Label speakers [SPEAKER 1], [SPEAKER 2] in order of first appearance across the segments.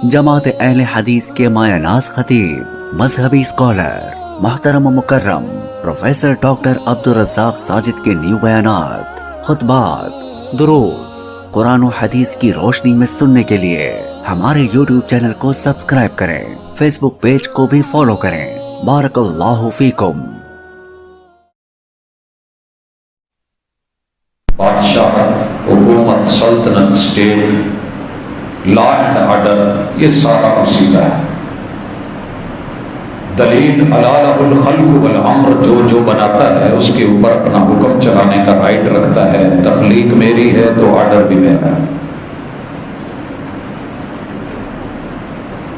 [SPEAKER 1] جماعت اہل حدیث کے مایہ ناز خطیب، مذہبی اسکالر، محترم و مکرم پروفیسر ڈاکٹر عبدالرزاق ساجد کے نیو بیانات، خطبات، دروس قرآن و حدیث کی روشنی میں سننے کے لیے ہمارے یوٹیوب چینل کو سبسکرائب کریں، فیس بک پیج کو بھی فالو کریں۔ بارک اللہ فیکم۔
[SPEAKER 2] بادشاہ، حکومت، سلطنت، اسٹیٹ، لا اینڈ آرڈر، یہ سارا اسی کا ہے۔ دلیل الا لہ الخلق والامر، جو بناتا ہے اس کے اوپر اپنا حکم چلانے کا رائٹ رکھتا ہے۔ تخلیق میری ہے تو آرڈر بھی میرا ہے۔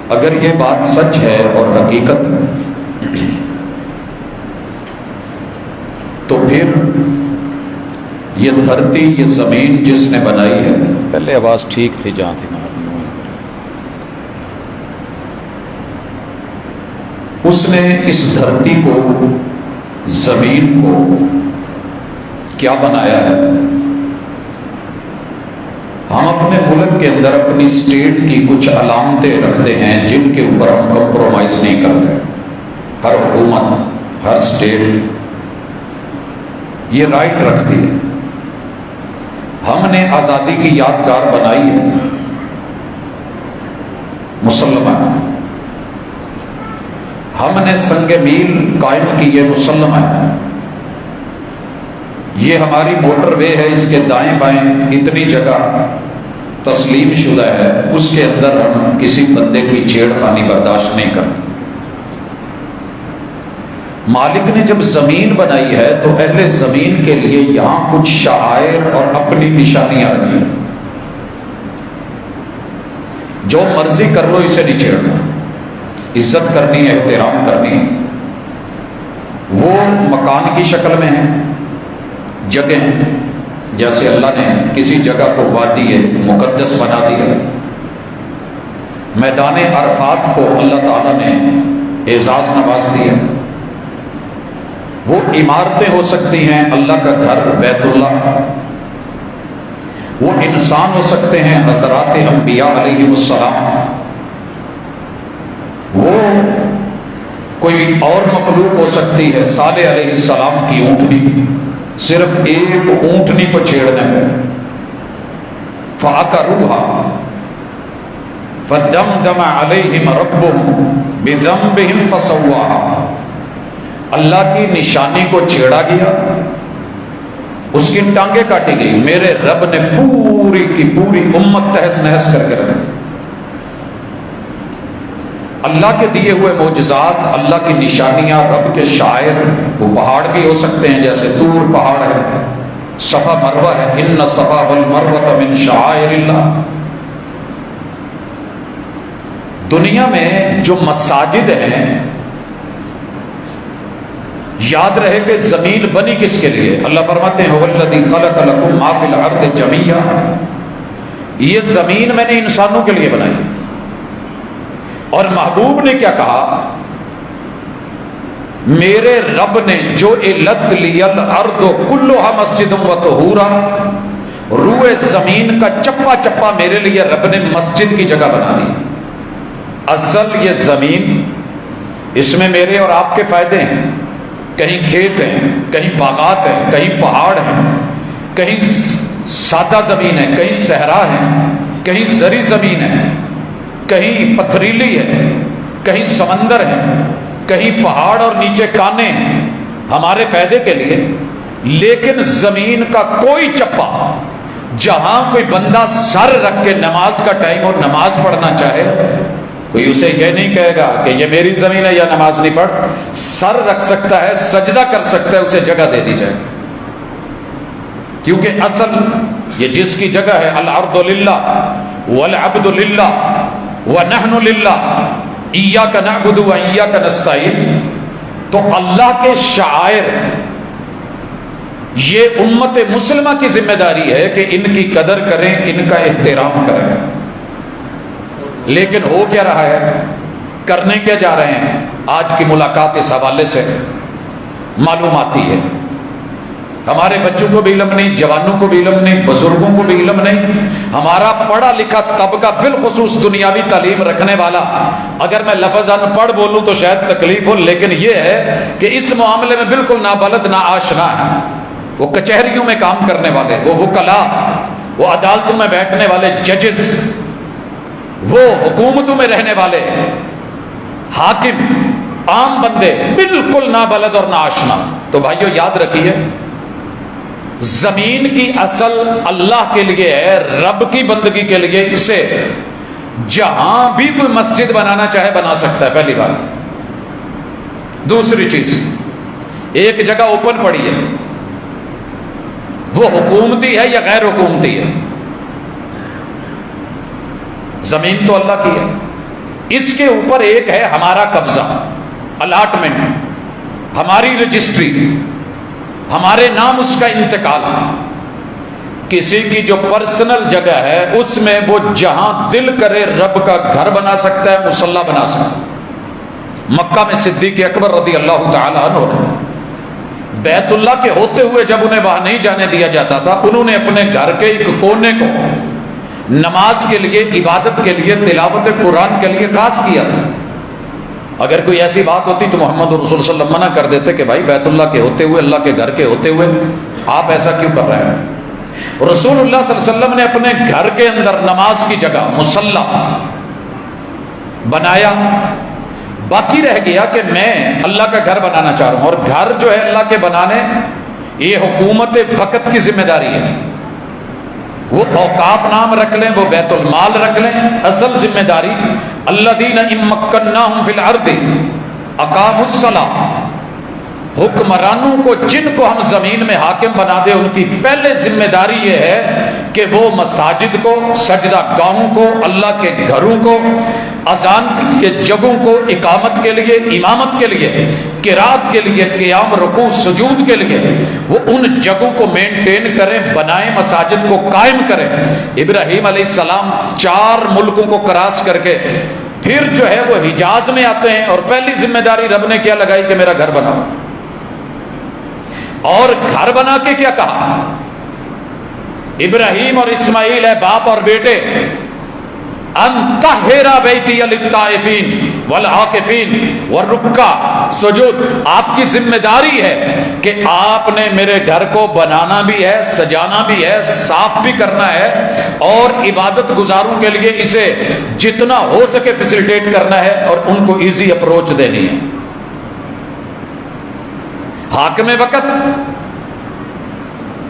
[SPEAKER 2] اگر یہ بات سچ ہے اور حقیقت ہے تو پھر یہ دھرتی، یہ زمین جس نے بنائی ہے، پہلے آواز ٹھیک تھی جہاں تھی نا، اس نے اس دھرتی کو، زمین کو کیا بنایا ہے؟ ہم اپنے ملک کے اندر اپنی اسٹیٹ کی کچھ علامتیں رکھتے ہیں جن کے اوپر ہم کمپرومائز نہیں کرتے۔ ہر حکومت، ہر اسٹیٹ یہ رائٹ رکھتی ہے۔ ہم نے آزادی کی یادگار بنائی ہے، مسلمان۔ ہم نے سنگ میل قائم کی ہے، مسلمان۔ یہ ہماری موٹر وے ہے، اس کے دائیں بائیں اتنی جگہ تسلیم شدہ ہے، اس کے اندر ہم کسی بندے کی چھیڑ خانی برداشت نہیں کرتے۔ مالک نے جب زمین بنائی ہے تو اہل زمین کے لیے یہاں کچھ شعائر اور اپنی نشانیاں رکھی ہیں۔ جو مرضی کر لو، اسے نہیں چھیڑنا، عزت کرنی ہے، احترام کرنی ہے۔ وہ مکان کی شکل میں ہے، جگہ، جیسے اللہ نے کسی جگہ کو وادی مقدس بنا دیا۔ میدان عرفات کو اللہ تعالیٰ نے اعزاز نواز دیا۔ وہ عمارتیں ہو سکتی ہیں، اللہ کا گھر بیت اللہ، وہ انسان ہو سکتے ہیں، حضرات انبیاء علیہ السلام، وہ کوئی اور مخلوق ہو سکتی ہے، صالح علیہ السلام کی اونٹنی، صرف ایک اونٹنی کو چھیڑنے میں فَعَقَرُوهَا فَدَمْدَمَ عَلَيْهِمْ رَبُّهُمْ بِذَنبِهِمْ فَسَوَّاهَا۔ اللہ کی نشانی کو چھیڑا گیا، اس کی ٹانگیں کاٹی گئی، میرے رب نے پوری کی پوری امت تہس نہس کر کے رکھ دی۔ اللہ کے دیے ہوئے معجزات، اللہ کی نشانیاں، رب کے شاعر، وہ پہاڑ بھی ہو سکتے ہیں، جیسے طور پہاڑ ہے، صفا مروہ ہے، ان الصفا والمروہ من شعائر اللہ۔ دنیا میں جو مساجد ہیں، یاد رہے کہ زمین بنی کس کے لیے؟ اللہ فرماتے ہیں وَالَّذِي خَلَقَ لَكُم مَّا فِي الْأَرْضِ جَمِيعًا، یہ زمین میں نے انسانوں کے لیے بنائی۔ اور محبوب نے کیا کہا؟ میرے رب نے جو اِلَّتْ لِيَ الْأَرْضُ كُلُّهَا مَسْجِدٌ وَطُهُورًا، روئے زمین کا چپا چپا میرے لیے رب نے مسجد کی جگہ بنا دی۔ اصل یہ زمین، اس میں میرے اور آپ کے فائدے ہیں۔ کہیں کھیت ہیں، کہیں باغات ہیں، کہیں پہاڑ ہیں، کہیں سادہ زمین ہے، کہیں صحرا ہے، کہیں زرعی زمین ہے، کہیں پتھریلی ہے، کہیں سمندر ہے، کہیں پہاڑ اور نیچے کانے ہیں، ہمارے فائدے کے لیے۔ لیکن زمین کا کوئی چپا جہاں کوئی بندہ سر رکھ کے نماز کا ٹائم اور نماز پڑھنا چاہے، کوئی اسے یہ نہیں کہے گا کہ یہ میری زمین ہے یا نماز نہیں پڑھ، سر رکھ سکتا ہے، سجدہ کر سکتا ہے، اسے جگہ دے دی جائے گی۔ کیونکہ اصل یہ جس کی جگہ ہے، الارض للہ والعبد للہ ونحن للہ ایاک نعبد وایاک نستعین، تو اللہ کے شعائر، یہ امت مسلمہ کی ذمہ داری ہے کہ ان کی قدر کریں، ان کا احترام کریں۔ لیکن ہو کیا رہا ہے، کرنے کیا جا رہے ہیں؟ آج کی ملاقات اس حوالے سے معلوم آتی ہے ہمارے بچوں کو بھی علم نہیں، جوانوں کو بھی علم نہیں، بزرگوں کو بھی علم نہیں. ہمارا پڑھا لکھا طبقہ بالخصوص دنیاوی تعلیم رکھنے والا، اگر میں لفظ ان پڑھ بولوں تو شاید تکلیف ہو، لیکن یہ ہے کہ اس معاملے میں بالکل نابلد نہ آشنا ہے. وہ کچہریوں میں کام کرنے والے، وہ وکلاء، وہ عدالتوں میں بیٹھنے والے ججز، وہ حکومتوں میں رہنے والے حاکم، عام بندے بالکل نابلد اور ناآشنا. تو بھائیو یاد رکھیے، زمین کی اصل اللہ کے لیے ہے، رب کی بندگی کے لیے. اسے جہاں بھی کوئی مسجد بنانا چاہے بنا سکتا ہے، پہلی بات. دوسری چیز، ایک جگہ اوپن پڑی ہے، وہ حکومتی ہے یا غیر حکومتی ہے، زمین تو اللہ کی ہے، اس کے اوپر ایک ہے ہمارا قبضہ، الاٹمنٹ، ہماری رجسٹری، ہمارے نام اس کا انتقال. کسی کی جو پرسنل جگہ ہے اس میں وہ جہاں دل کرے رب کا گھر بنا سکتا ہے، مصلی بنا سکتا ہے. مکہ میں صدیق اکبر رضی اللہ تعالی عنہ نے بیت اللہ کے ہوتے ہوئے جب انہیں وہاں نہیں جانے دیا جاتا تھا، انہوں نے اپنے گھر کے ایک کونے کو نماز کے لیے، عبادت کے لیے، تلاوت قرآن کے لیے خاص کیا تھا. اگر کوئی ایسی بات ہوتی تو محمد رسول صلی اللہ علیہ وسلم منع کر دیتے کہ بھائی بیت اللہ کے ہوتے ہوئے، اللہ کے گھر کے ہوتے ہوئے آپ ایسا کیوں کر رہے ہیں. رسول اللہ صلی اللہ علیہ وسلم نے اپنے گھر کے اندر نماز کی جگہ مصلی بنایا. باقی رہ گیا کہ میں اللہ کا گھر بنانا چاہ رہا ہوں، اور گھر جو ہے اللہ کے بنانے، یہ حکومت وقت کی ذمہ داری ہے. وہ اوقاف نام رکھ لیں، وہ بیت المال رکھ لیں، اصل ذمہ داری الذین ان مکناہم فی الارض اقاموا الصلاۃ. حکمرانوں کو جن کو ہم زمین میں حاکم بنا دیں، ان کی پہلے ذمہ داری یہ ہے کہ وہ مساجد کو، سجدہ گاہوں کو، اللہ کے گھروں کو، اذان کے جگہوں کو، اقامت کے لیے، امامت کے لیے، قرات کے لیے، قیام، رکوع، سجود کے لیے وہ ان جگہوں کو مینٹین کریں، بنائیں، مساجد کو قائم کریں. ابراہیم علیہ السلام 4 ملکوں کو کراس کر کے پھر جو ہے وہ حجاز میں آتے ہیں، اور پہلی ذمہ داری رب نے کیا لگائی کہ میرا گھر بناؤ. اور گھر بنا کے کیا کہا؟ ابراہیم اور اسماعیل ہے باپ اور بیٹے، ان طہر بیتی للطائفین والعاکفین والرکع سجود. آپ کی ذمہ داری ہے کہ آپ نے میرے گھر کو بنانا بھی ہے، سجانا بھی ہے، صاف بھی کرنا ہے، اور عبادت گزاروں کے لیے اسے جتنا ہو سکے فیسیلیٹیٹ کرنا ہے، اور ان کو ایزی اپروچ دینی ہے. حاکم وقت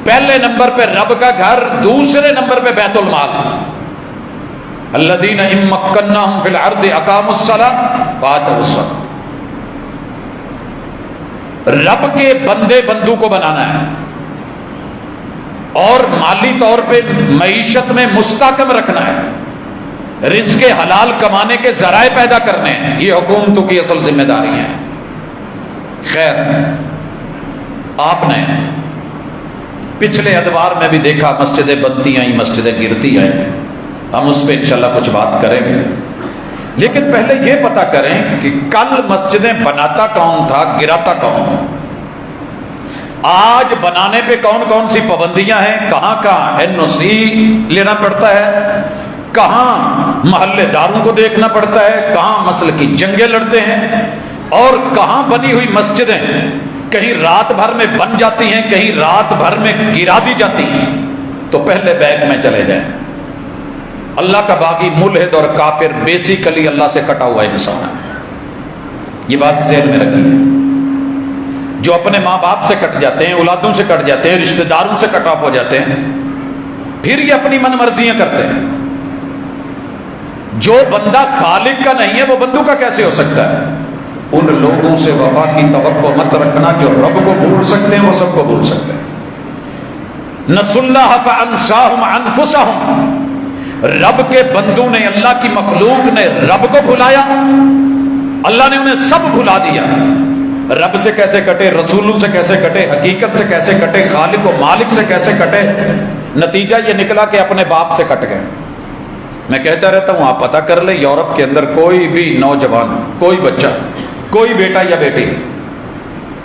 [SPEAKER 2] پہلے نمبر پہ رب کا گھر، دوسرے نمبر پہ بیت المال. الذین ان مکناہم فی الارض اقاموا الصلاۃ وآتوا الزکاۃ. رب کے بندے بندو کو بنانا ہے، اور مالی طور پہ معیشت میں مستحکم رکھنا ہے، رزق حلال کمانے کے ذرائع پیدا کرنے ہیں. یہ حکومتوں کی اصل ذمہ داری ہے. خیر، آپ نے پچھلے ادوار میں بھی دیکھا مسجدیں بنتی آئیں، مسجدیں گرتی آئیں. ہم اس پہ انشاءاللہ کچھ بات کریں گے، لیکن پہلے یہ پتہ کریں کہ کل مسجدیں بناتا کون تھا، گراتا کون تھا. آج بنانے پہ کون کون سی پابندیاں ہیں، کہاں کہاں NOC لینا پڑتا ہے، کہاں محلے داروں کو دیکھنا پڑتا ہے، کہاں مسل کی جنگیں لڑتے ہیں، اور کہاں بنی ہوئی مسجدیں کہیں رات بھر میں بن جاتی ہیں، کہیں رات بھر میں گرا دی جاتی ہیں. تو پہلے بیگ میں چلے جائیں. اللہ کا باغی ملحد اور کافر بیسیکلی اللہ سے کٹا ہوا انسان ہے. یہ بات ذہن میں رکھیے. جو اپنے ماں باپ سے کٹ جاتے ہیں، اولادوں سے کٹ جاتے ہیں، رشتہ داروں سے کٹ آف ہو جاتے ہیں، پھر یہ اپنی من مرضیاں کرتے ہیں. جو بندہ خالق کا نہیں ہے وہ بندوں کا کیسے ہو سکتا ہے؟ ان لوگوں سے وفا کی توقع مت رکھنا جو رب کو بھول سکتے ہیں، وہ سب کو بھول سکتے ہیں. نسوا اللہ فانساہم انفسہم. رب کے بندوں نے، اللہ کی مخلوق نے رب کو بھلایا، اللہ نے انہیں سب بھلا دیا. رب سے کیسے کٹے، رسولوں سے کیسے کٹے، حقیقت سے کیسے کٹے، خالق و مالک سے کیسے کٹے. نتیجہ یہ نکلا کہ اپنے باپ سے کٹ گئے. میں کہتا رہتا ہوں آپ پتہ کر لیں، یورپ کے اندر کوئی بھی نوجوان، کوئی بچہ، کوئی بیٹا یا بیٹی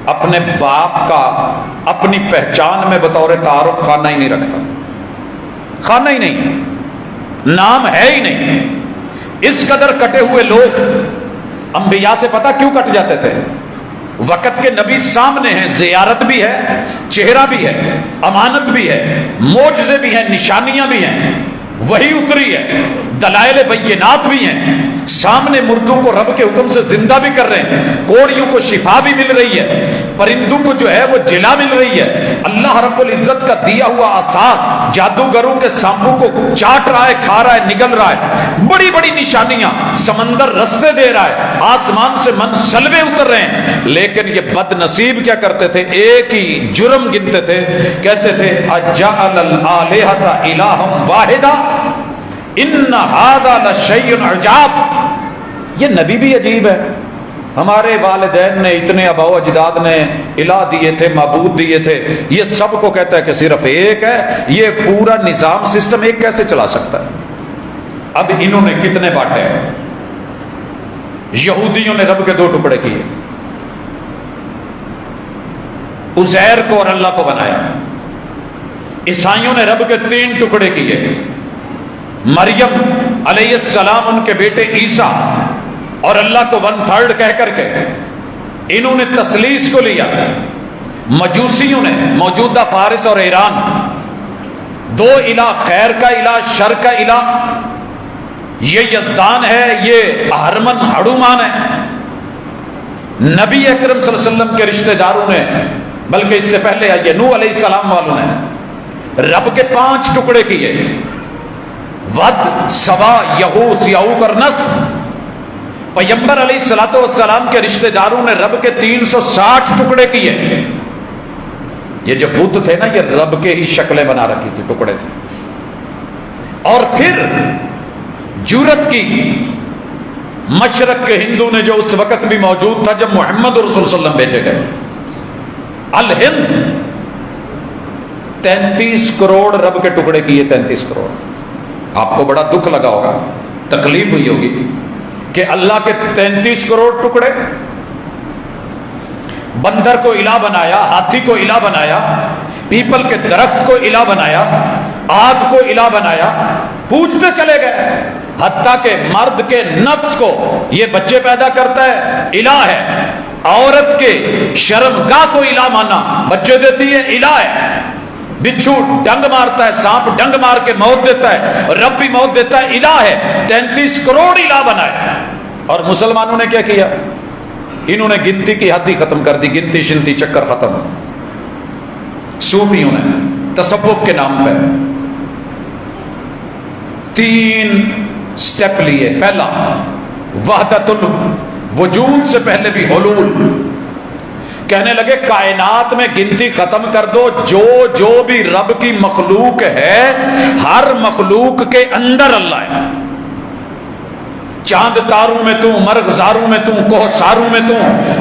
[SPEAKER 2] اپنے باپ کا اپنی پہچان میں بطور تعارف خانہ ہی نہیں رکھتا، خانہ ہی نہیں، نام ہے ہی نہیں۔ اس قدر کٹے ہوئے لوگ انبیاء سے پتہ کیوں کٹ جاتے تھے؟ وقت کے نبی سامنے ہیں، زیارت بھی ہے، چہرہ بھی ہے، امانت بھی ہے، معجزے بھی ہیں، نشانیاں بھی ہیں، وہی اتری ہے، دلائل بینات بھی ہیں، سامنے مردوں کو رب کے حکم سے زندہ بھی کر رہے ہیں، کوڑیوں کو شفا بھی مل رہی ہے، پرندوں کو جو ہے وہ جلا مل رہی ہے، اللہ رب العزت کا دیا ہوا عصا جادوگروں کے سانپوں کو چاٹ رہا ہے، کھا رہا ہے، نگل رہا ہے، بڑی بڑی نشانیاں، سمندر رستے دے رہا ہے، آسمان سے منسلبے اتر رہے ہیں، لیکن یہ بد نصیب کیا کرتے تھے؟ ایک ہی جرم گنتے تھے، کہتے تھے اجعل الالہۃ الہا واحدا ان ھذا لشیء عجاب۔ یہ نبی بھی عجیب ہے، ہمارے والدین نے اتنے آباء و اجداد نے الہ دیے تھے، معبود دیے تھے، یہ سب کو کہتا ہے کہ صرف ایک ہے، یہ پورا نظام سسٹم ایک کیسے چلا سکتا ہے؟ اب انہوں نے کتنے بانٹے؟ یہودیوں نے رب کے 2 ٹکڑے کیے، عزیر کو اور اللہ کو بنایا۔ عیسائیوں نے رب کے 3 ٹکڑے کیے، مریم علیہ السلام، ان کے بیٹے عیسیٰ، اور اللہ کو 1/3 کہہ کر کے انہوں نے تثلیث کو لیا۔ مجوسیوں نے موجودہ فارس اور ایران 2 الہ، خیر کا الہ، شر کا الہ، یہ یزدان ہے، یہ اہرمن ہڑومان ہے۔ نبی اکرم صلی اللہ علیہ وسلم کے رشتہ داروں نے، بلکہ اس سے پہلے آئیے نوح علیہ السلام والوں نے رب کے 5 ٹکڑے کیے، ود، سوا، یہوس، یعوق اور نصر۔ پیغمبر علیہ الصلوۃ والسلام کے رشتہ داروں نے رب کے 360 ٹکڑے کیے۔ یہ جو بت تھے نا، یہ رب کے ہی شکلیں بنا رکھی تھی، ٹکڑے تھے۔ اور پھر جرت کی مشرق کے ہندو نے، جو اس وقت بھی موجود تھا جب محمد رسول صلی اللہ علیہ وسلم بھیجے گئے، الہند 33 کروڑ رب کے ٹکڑے کیے، 33 کروڑ۔ آپ کو بڑا دکھ لگا ہوگا، تکلیف ہوئی ہوگی کہ اللہ کے 33 کروڑ ٹکڑے، بندر کو الہ بنایا، ہاتھی کو الہ بنایا، پیپل کے درخت کو الہ بنایا، آگ کو الہ بنایا، پوچھتے چلے گئے، حتیٰ کہ مرد کے نفس کو یہ بچے پیدا کرتا ہے، الہ ہے، عورت کے شرمگاہ کو الہ مانا، بچے دیتی ہے، الہ ہے، بچھو ڈنگ مارتا ہے، سانپ ڈنگ مار کے موت دیتا ہے، رب بھی موت دیتا ہے، الہ ہے، 33 کروڑ الہ بنائے۔ اور مسلمانوں نے کیا کیا؟ انہوں نے گنتی کی حد ہی ختم کر دی، گنتی شنتی چکر ختم۔ صوفیوں نے تصوف کے نام پہ 3 سٹیپ لیے۔ پہلا، وحدت الوجود سے پہلے بھی حلول، کہنے لگے کائنات میں گنتی ختم کر دو، جو بھی رب کی مخلوق ہے، ہر مخلوق کے اندر اللہ ہے۔ چاند تاروں میں تو، مرغزاروں میں تو، کوہساروں میں تو،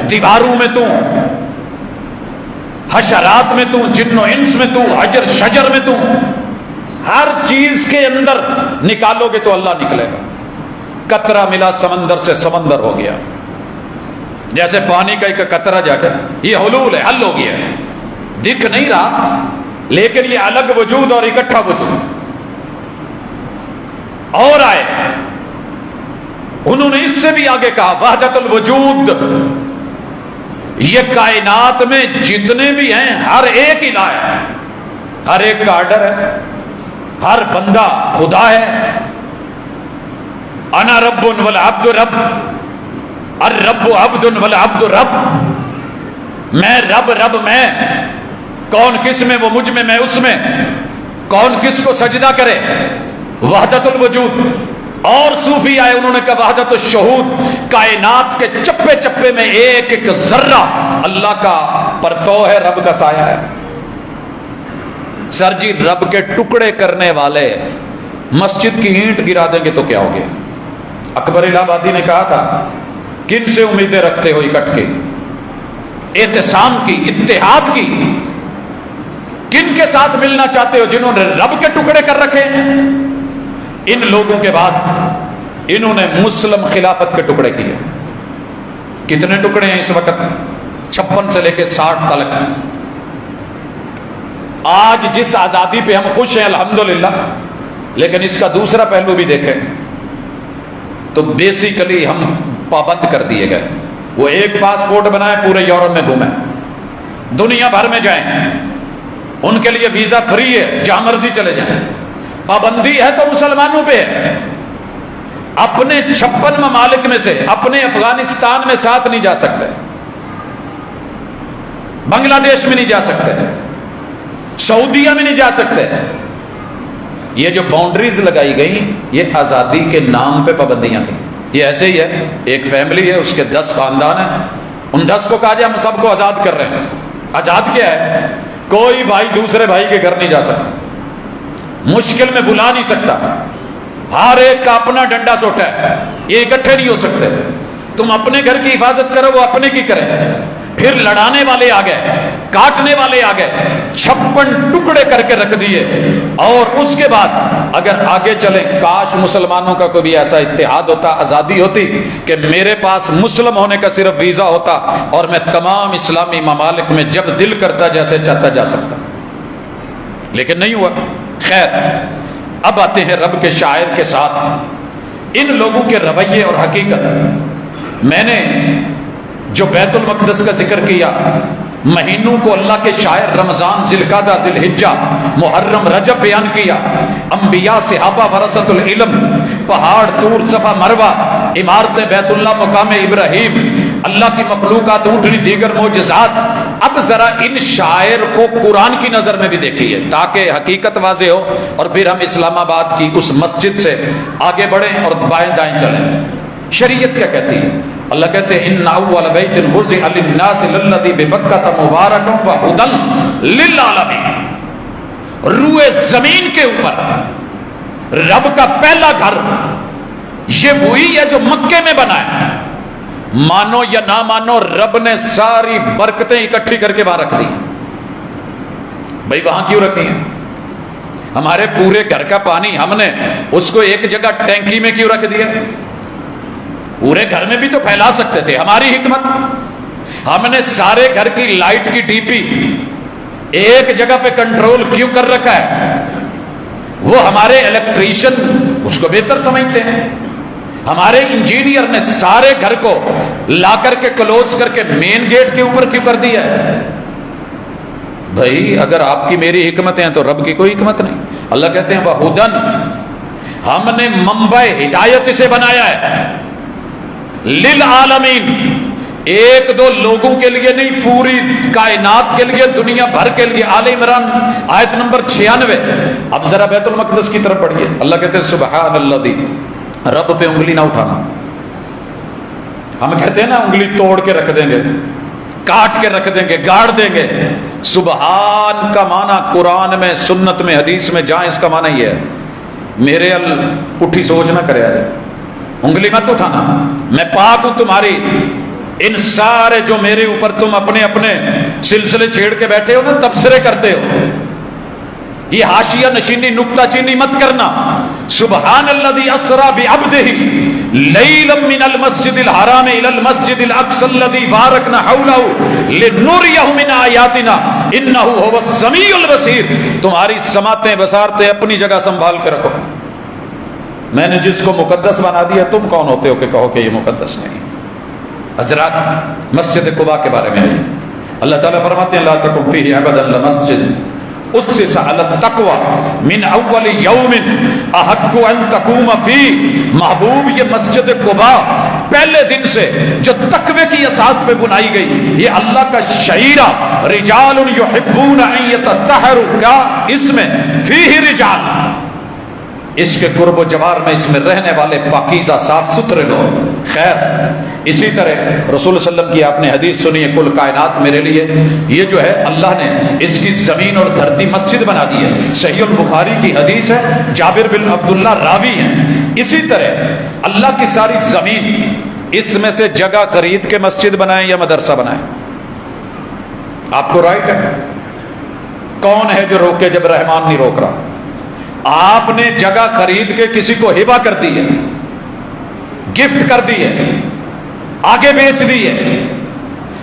[SPEAKER 2] دیواروں میں تو، حشرات میں تو، جن و انس میں تو، حجر شجر میں تو، ہر چیز کے اندر نکالو گے تو اللہ نکلے گا۔ قطرہ ملا سمندر سے، سمندر ہو گیا، جیسے پانی کا ایک قطرہ جا کر، یہ حلول ہے، حل ہو گیا، دکھ نہیں رہا، لیکن یہ الگ وجود اور اکٹھا وجود۔ اور آئے، انہوں نے اس سے بھی آگے کہا وحدت الوجود، یہ کائنات میں جتنے بھی ہیں ہر ایک الہ ہے، ہر ایک کا آرڈر ہے، ہر بندہ خدا ہے۔ انا رب والعبد رب، الرب عبد والعبد رب، میں رب، رب میں، کون کس میں، وہ مجھ میں، میں اس میں، کون کس کو سجدہ کرے، وحدت الوجود۔ اور صوفی آئے، انہوں نے کہا وحدت الشہود، کائنات کے چپے چپے میں ایک ایک ذرہ اللہ کا پرتو ہے، رب کا سایہ ہے۔ سر جی، رب کے ٹکڑے کرنے والے مسجد کی اینٹ گرا دیں گے تو کیا ہو گیا؟ اکبر الہ آبادی نے کہا تھا کن سے امیدیں رکھتے ہو اکٹ کے، اعتصام کی، اتحاد کی، کن کے ساتھ ملنا چاہتے ہو جنہوں نے رب کے ٹکڑے کر رکھے ہیں؟ ان لوگوں کے بعد انہوں نے مسلم خلافت کے ٹکڑے کیے۔ کتنے ٹکڑے ہیں اس وقت؟ 56 سے لے کے 60 تک. آج جس آزادی پہ ہم خوش ہیں الحمدللہ، لیکن اس کا دوسرا پہلو بھی دیکھیں تو بیسیکلی ہم پابند کر دیے گئے. وہ ایک پاسپورٹ بنائے پورے یورپ میں گھومیں، دنیا بھر میں جائیں، ان کے لیے ویزا فری ہے، جہاں مرضی چلے جائیں. پابندی ہے تو مسلمانوں پہ ہے. اپنے 56 ممالک میں سے اپنے افغانستان میں ساتھ نہیں جا سکتے، بنگلہ دیش میں نہیں جا سکتے، سعودیہ میں نہیں جا سکتے. یہ جو باؤنڈریز لگائی گئی یہ آزادی کے نام پہ پابندیاں تھیں. یہ ایسے ہی ہے، ایک فیملی ہے، اس کے 10 خاندان ہیں، ان 10 کو کہا جائے ہم سب کو آزاد کر رہے ہیں. آزاد کیا ہے؟ کوئی بھائی دوسرے بھائی کے گھر نہیں جا سکتا، مشکل میں بلا نہیں سکتا، ہر ایک کا اپنا ڈنڈا سوٹا ہے، یہ اکٹھے نہیں ہو سکتے. تم اپنے گھر کی حفاظت کرو، وہ اپنے کی کرے. پھر لڑانے والے آ گئے، کاٹنے والے آ گئے، 56 ٹکڑے کر کے رکھ دیے. اور اس کے بعد اگر آگے چلیں، کاش مسلمانوں کا کوئی ایسا اتحاد ہوتا، آزادی ہوتی کہ میرے پاس مسلم ہونے کا صرف ویزا ہوتا اور میں تمام اسلامی ممالک میں جب دل کرتا جیسے چاہتا جا سکتا. لیکن نہیں ہوا. خیر، اب آتے ہیں رب کے شاعر کے ساتھ ان لوگوں کے رویے اور حقیقت. میں نے جو بیت المقدس کا ذکر کیا، مہینوں کو اللہ کے شاعر رمضان، ذی القعدہ، ذی الحجہ، محرم، رجب بیان کیا. انبیاء، صحابہ، ورثۃ العلم، پہاڑ، طور، صفا، مروہ، عمارت بیت اللہ، مقام ابراہیم، اللہ کی مخلوقات، اونٹنی، دیگر معجزات. اب ذرا ان شاعر کو قرآن کی نظر میں بھی دیکھیے تاکہ حقیقت واضح ہو، اور پھر ہم اسلام آباد کی اس مسجد سے آگے بڑھیں اور بائیں دائیں چلیں. شریعت کیا کہتی ہے؟ اللہ کہتے ہیں ان اول بیت وضع للناس للذی ببکۃ مبارک وہدی للعالمین. روئے زمین کے اوپر رب کا پہلا گھر یہ وہی ہے جو مکے میں بنا ہے. مانو یا نہ مانو، رب نے ساری برکتیں اکٹھی کر کے وہاں رکھ دی. بھائی وہاں کیوں رکھی ہیں؟ ہمارے پورے گھر کا پانی ہم نے اس کو ایک جگہ ٹینکی میں کیوں رکھ دیا؟ پورے گھر میں بھی تو پھیلا سکتے تھے. ہماری حکمت. ہم نے سارے گھر کی لائٹ کی ڈی پی ایک جگہ پہ کنٹرول کیوں کر رکھا ہے؟ وہ ہمارے الیکٹریشین اس کو بہتر سمجھتے ہیں. ہمارے انجینئر نے سارے گھر کو لا کر کے کلوز کر کے مین گیٹ کے اوپر کیوں کر دیا ہے؟ بھائی اگر آپ کی میری حکمتیں ہیں تو رب کی کوئی حکمت نہیں. اللہ کہتے ہیں وہدن، ہم نے منبع ہدایت اسے بنایا ہے للعالمین، ایک دو لوگوں کے لیے نہیں، پوری کائنات کے لیے، دنیا بھر کے لیے. آل عمران آیت نمبر 96. اب ذرا بیت المقدس کی طرف پڑھیے. اللہ کہتے ہیں سبحان اللہ، رب پہ انگلی نہ اٹھانا. ہم کہتے ہیں نا انگلی توڑ کے رکھ دیں گے، کاٹ کے رکھ دیں گے، گاڑ دیں گے. سبحان کا معنی قرآن میں، سنت میں، حدیث میں جہاں اس کا معنی یہ ہے، میرے پٹھی سوچ نہ کرے. انگلی مت اٹھانا، میں پاک ہوں تمہاری. ان سارے جو میرے اوپر تم اپنے اپنے سلسلے چھیڑ کے بیٹھے ہو نا، تبصرے کرتے ہو، یہ حاشیہ نشینی، نکتہ چینی مت کرنا. سبحان الذی اسری بعبدہ لیلا من المسجد الحرام الی المسجد الاقصی الذی بارکنا حولہ لنریہ من آیاتنا انہ ھو السمیع البصیر. تمہاری سماعتیں بصارتیں اپنی جگہ سنبھال کے رکھو. میں نے جس کو مقدس بنا دیا، تم کون ہوتے ہو کہ کہو کہ یہ مقدس نہیں؟ حضرات، مسجد قباء کے بارے میں آئیے. اللہ تعالیٰ فرماتے ہیں لا تقم فیہ ابدا لمسجد اسس علی التقوی من اول یوم احق ان تقوم فیہ. محبوب، یہ مسجد قباء پہلے دن سے جو تقوی کی اساس پہ بنائی گئی، یہ اللہ کا شعیرہ رجال یحبون ان یتطہروا کا اس میں فیہ رجال، اس کے قرب و جوار میں، اس میں رہنے والے پاکیزہ صاف ستھرے لوگ. خیر، اسی طرح رسول صلی اللہ علیہ وسلم کی آپ نے حدیث سنی ہے، کل کائنات میرے لیے. یہ جو ہے اللہ نے اس کی زمین اور دھرتی مسجد بنا دی ہے. صحیح البخاری کی حدیث ہے، جابر بن عبداللہ راوی ہیں. اسی طرح اللہ کی ساری زمین، اس میں سے جگہ خرید کے مسجد بنائیں یا مدرسہ بنائیں، آپ کو رائٹ ہے. کون ہے جو روکے جب رحمان نہیں روک رہا؟ آپ نے جگہ خرید کے کسی کو ہبہ کر دی ہے، گفٹ کر دی ہے، آگے بیچ دی ہے.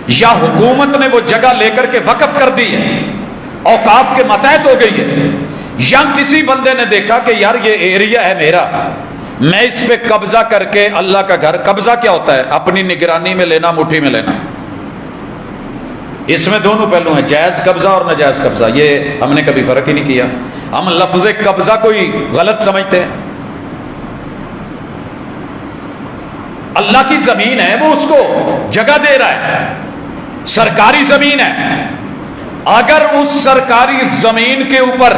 [SPEAKER 2] یا حکومت نے وہ جگہ لے کر کے وقف کر دی ہے، اوقاف کے ماتحت ہو گئی ہے، یا کسی بندے نے دیکھا کہ یار یہ ایریا ہے میرا، میں اس پہ قبضہ کر کے اللہ کا گھر، قبضہ کیا ہوتا ہے؟ اپنی نگرانی میں لینا، مٹھی میں لینا۔ اس میں دونوں پہلو ہیں، جائز قبضہ اور ناجائز قبضہ، یہ ہم نے کبھی فرق ہی نہیں کیا۔ ہم لفظ قبضہ کوئی غلط سمجھتے ہیں۔ اللہ کی زمین ہے، وہ اس کو جگہ دے رہا ہے، سرکاری زمین ہے۔ اگر اس سرکاری زمین کے اوپر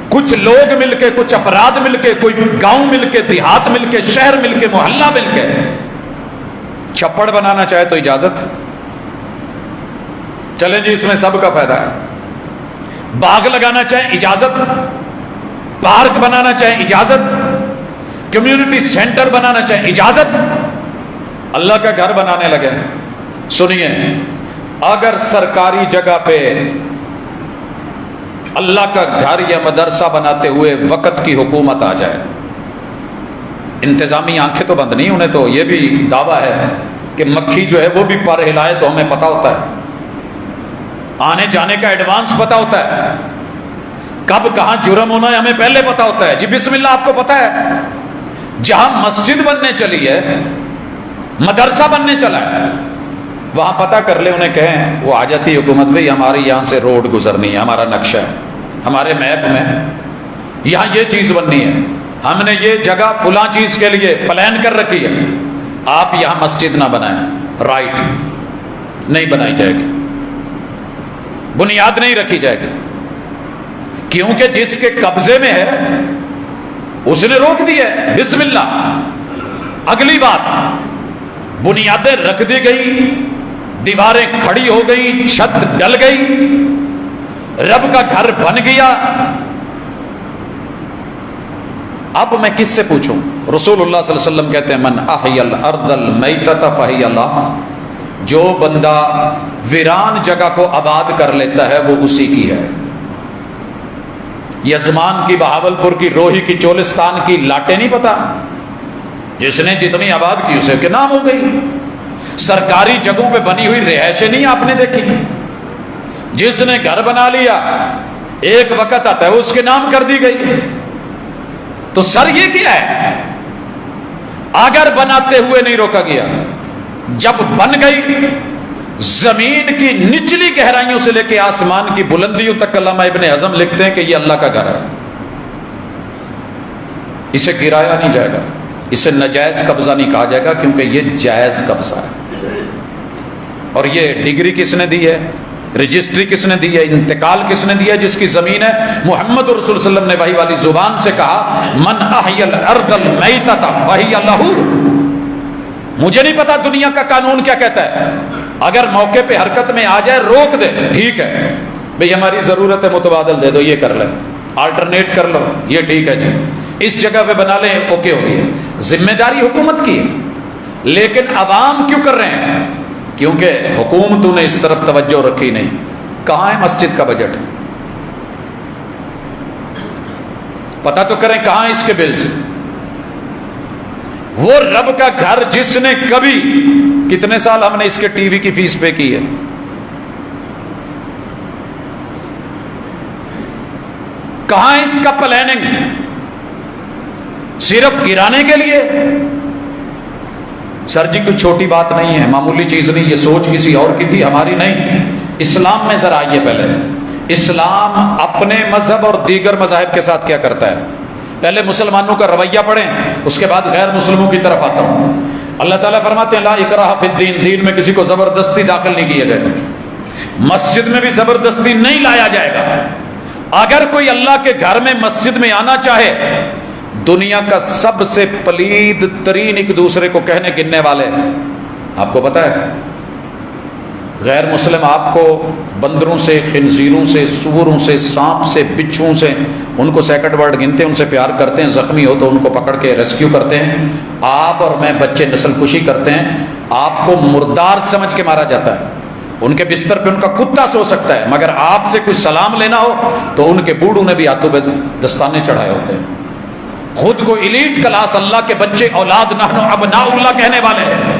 [SPEAKER 2] کچھ لوگ مل کے، کچھ افراد مل کے، کوئی گاؤں مل کے، دیہات مل کے، شہر مل کے، محلہ مل کے چھپڑ بنانا چاہے تو اجازت، چلیں جی اس میں سب کا فائدہ ہے۔ باغ لگانا چاہے اجازت، پارک بنانا چاہے اجازت، کمیونٹی سینٹر بنانا چاہے اجازت، اللہ کا گھر بنانے لگے۔ سنیے، اگر سرکاری جگہ پہ اللہ کا گھر یا مدرسہ بناتے ہوئے وقت کی حکومت آ جائے، انتظامی آنکھیں تو بند نہیں، انہیں تو یہ بھی دعویٰ ہے کہ مکھی جو ہے وہ بھی پر ہلائے تو ہمیں پتہ ہوتا ہے، آنے جانے کا ایڈوانس پتہ ہوتا ہے، کب کہاں جرم ہونا ہے ہمیں پہلے پتہ ہوتا ہے۔ جی بسم اللہ، آپ کو پتہ ہے جہاں مسجد بننے چلی ہے، مدرسہ بننے چلا ہے، وہاں پتہ کر لیں، انہیں کہیں وہ آ جاتی حکومت، بھئی ہماری یہاں سے روڈ گزرنی ہے، ہمارا نقشہ ہے، ہمارے میپ میں یہاں یہ چیز بننی ہے، ہم نے یہ جگہ فلاں چیز کے لیے پلان کر رکھی ہے، آپ یہاں مسجد نہ بنائیں، رائٹ نہیں بنائی جائے گی، بنیاد نہیں رکھی جائے گی، کیونکہ جس کے قبضے میں ہے اس نے روک دی ہے۔ بسم اللہ، اگلی بات، بنیادیں رکھ دی گئی، دیواریں کھڑی ہو گئی، چھت ڈل گئی، رب کا گھر بن گیا، اب میں کس سے پوچھوں؟ رسول اللہ صلی اللہ علیہ وسلم کہتے ہیں من احی الارض المیتۃ فہی اللہ، جو بندہ ویران جگہ کو آباد کر لیتا ہے وہ اسی کی ہے۔ یزمان کی، بہاولپور کی، روہی کی، چولستان کی لاٹیں نہیں پتا، جس نے جتنی آباد کی اسے کے نام ہو گئی۔ سرکاری جگہوں پہ بنی ہوئی رہائشیں نہیں آپ نے دیکھی، جس نے گھر بنا لیا ایک وقت آتا ہے اس کے نام کر دی گئی۔ تو سر یہ کیا ہے؟ اگر بناتے ہوئے نہیں روکا گیا، جب بن گئی، زمین کی نچلی گہرائیوں سے لے کے آسمان کی بلندیوں تک، علامہ ابن حزم لکھتے ہیں کہ یہ اللہ کا گھر ہے، اسے گرایا نہیں جائے گا، اسے ناجائز قبضہ نہیں کہا جائے گا، کیونکہ یہ جائز قبضہ ہے۔ اور یہ ڈگری کس نے دی ہے، رجسٹری کس نے دی ہے، انتقال کس نے دیا؟ جس کی زمین ہے۔ محمد رسول صلی اللہ علیہ وسلم نے وحی والی زبان سے کہا من احی الارض المیتۃ فہی لہ۔ مجھے نہیں پتا دنیا کا قانون کیا کہتا ہے، اگر موقع پہ حرکت میں آ جائے روک دے، ٹھیک ہے بھئی ہماری ضرورت ہے متبادل دے دو، یہ کر لیں، آلٹرنیٹ کر لو، یہ ٹھیک ہے جی، اس جگہ پہ بنا لیں، اوکے ہو گئی، ذمہ داری حکومت کی ہے۔ لیکن عوام کیوں کر رہے ہیں؟ کیونکہ حکومتوں نے اس طرف توجہ رکھی نہیں۔ کہاں ہے مسجد کا بجٹ؟ پتہ تو کریں کہاں اس کے بلز؟ وہ رب کا گھر جس نے کبھی، کتنے سال ہم نے اس کے ٹی وی کی فیس پے کی ہے، کہاں اس کا پلاننگ؟ صرف گرانے کے لیے؟ سر جی کوئی چھوٹی بات نہیں ہے، معمولی چیز نہیں، یہ سوچ کسی اور کی تھی، ہماری نہیں۔ اسلام میں ذرا آئیے، پہلے اسلام اپنے مذہب اور دیگر مذاہب کے ساتھ کیا کرتا ہے، پہلے مسلمانوں کا رویہ پڑھیں، اس کے بعد غیر مسلموں کی طرف آتا ہوں۔ اللہ تعالیٰ فرماتے ہیں لا اکراہ فی الدین، دین میں کسی کو زبردستی داخل نہیں کیا جائے گا، مسجد میں بھی زبردستی نہیں لایا جائے گا۔ اگر کوئی اللہ کے گھر میں مسجد میں آنا چاہے، دنیا کا سب سے پلید ترین ایک دوسرے کو کہنے گننے والے، آپ کو پتہ ہے غیر مسلم آپ کو بندروں سے، خنزیروں سے، سوروں سے، سانپ سے، بچھوؤں سے، ان کو سیکنڈ ورڈ گنتے ہیں، ان سے پیار کرتے ہیں، زخمی ہو تو ان کو پکڑ کے ریسکیو کرتے ہیں۔ آپ اور میں بچے نسل کشی کرتے ہیں، آپ کو مردار سمجھ کے مارا جاتا ہے، ان کے بستر پہ ان کا کتا سو سکتا ہے، مگر آپ سے کچھ سلام لینا ہو تو ان کے بوڑھوں نے بھی ہاتھوں پہ دستانے چڑھائے ہوتے ہیں۔ خود کو ایلیٹ کلاس اللہ کے بچے، اولاد نحن ابناء اللہ کہنے والے ہیں،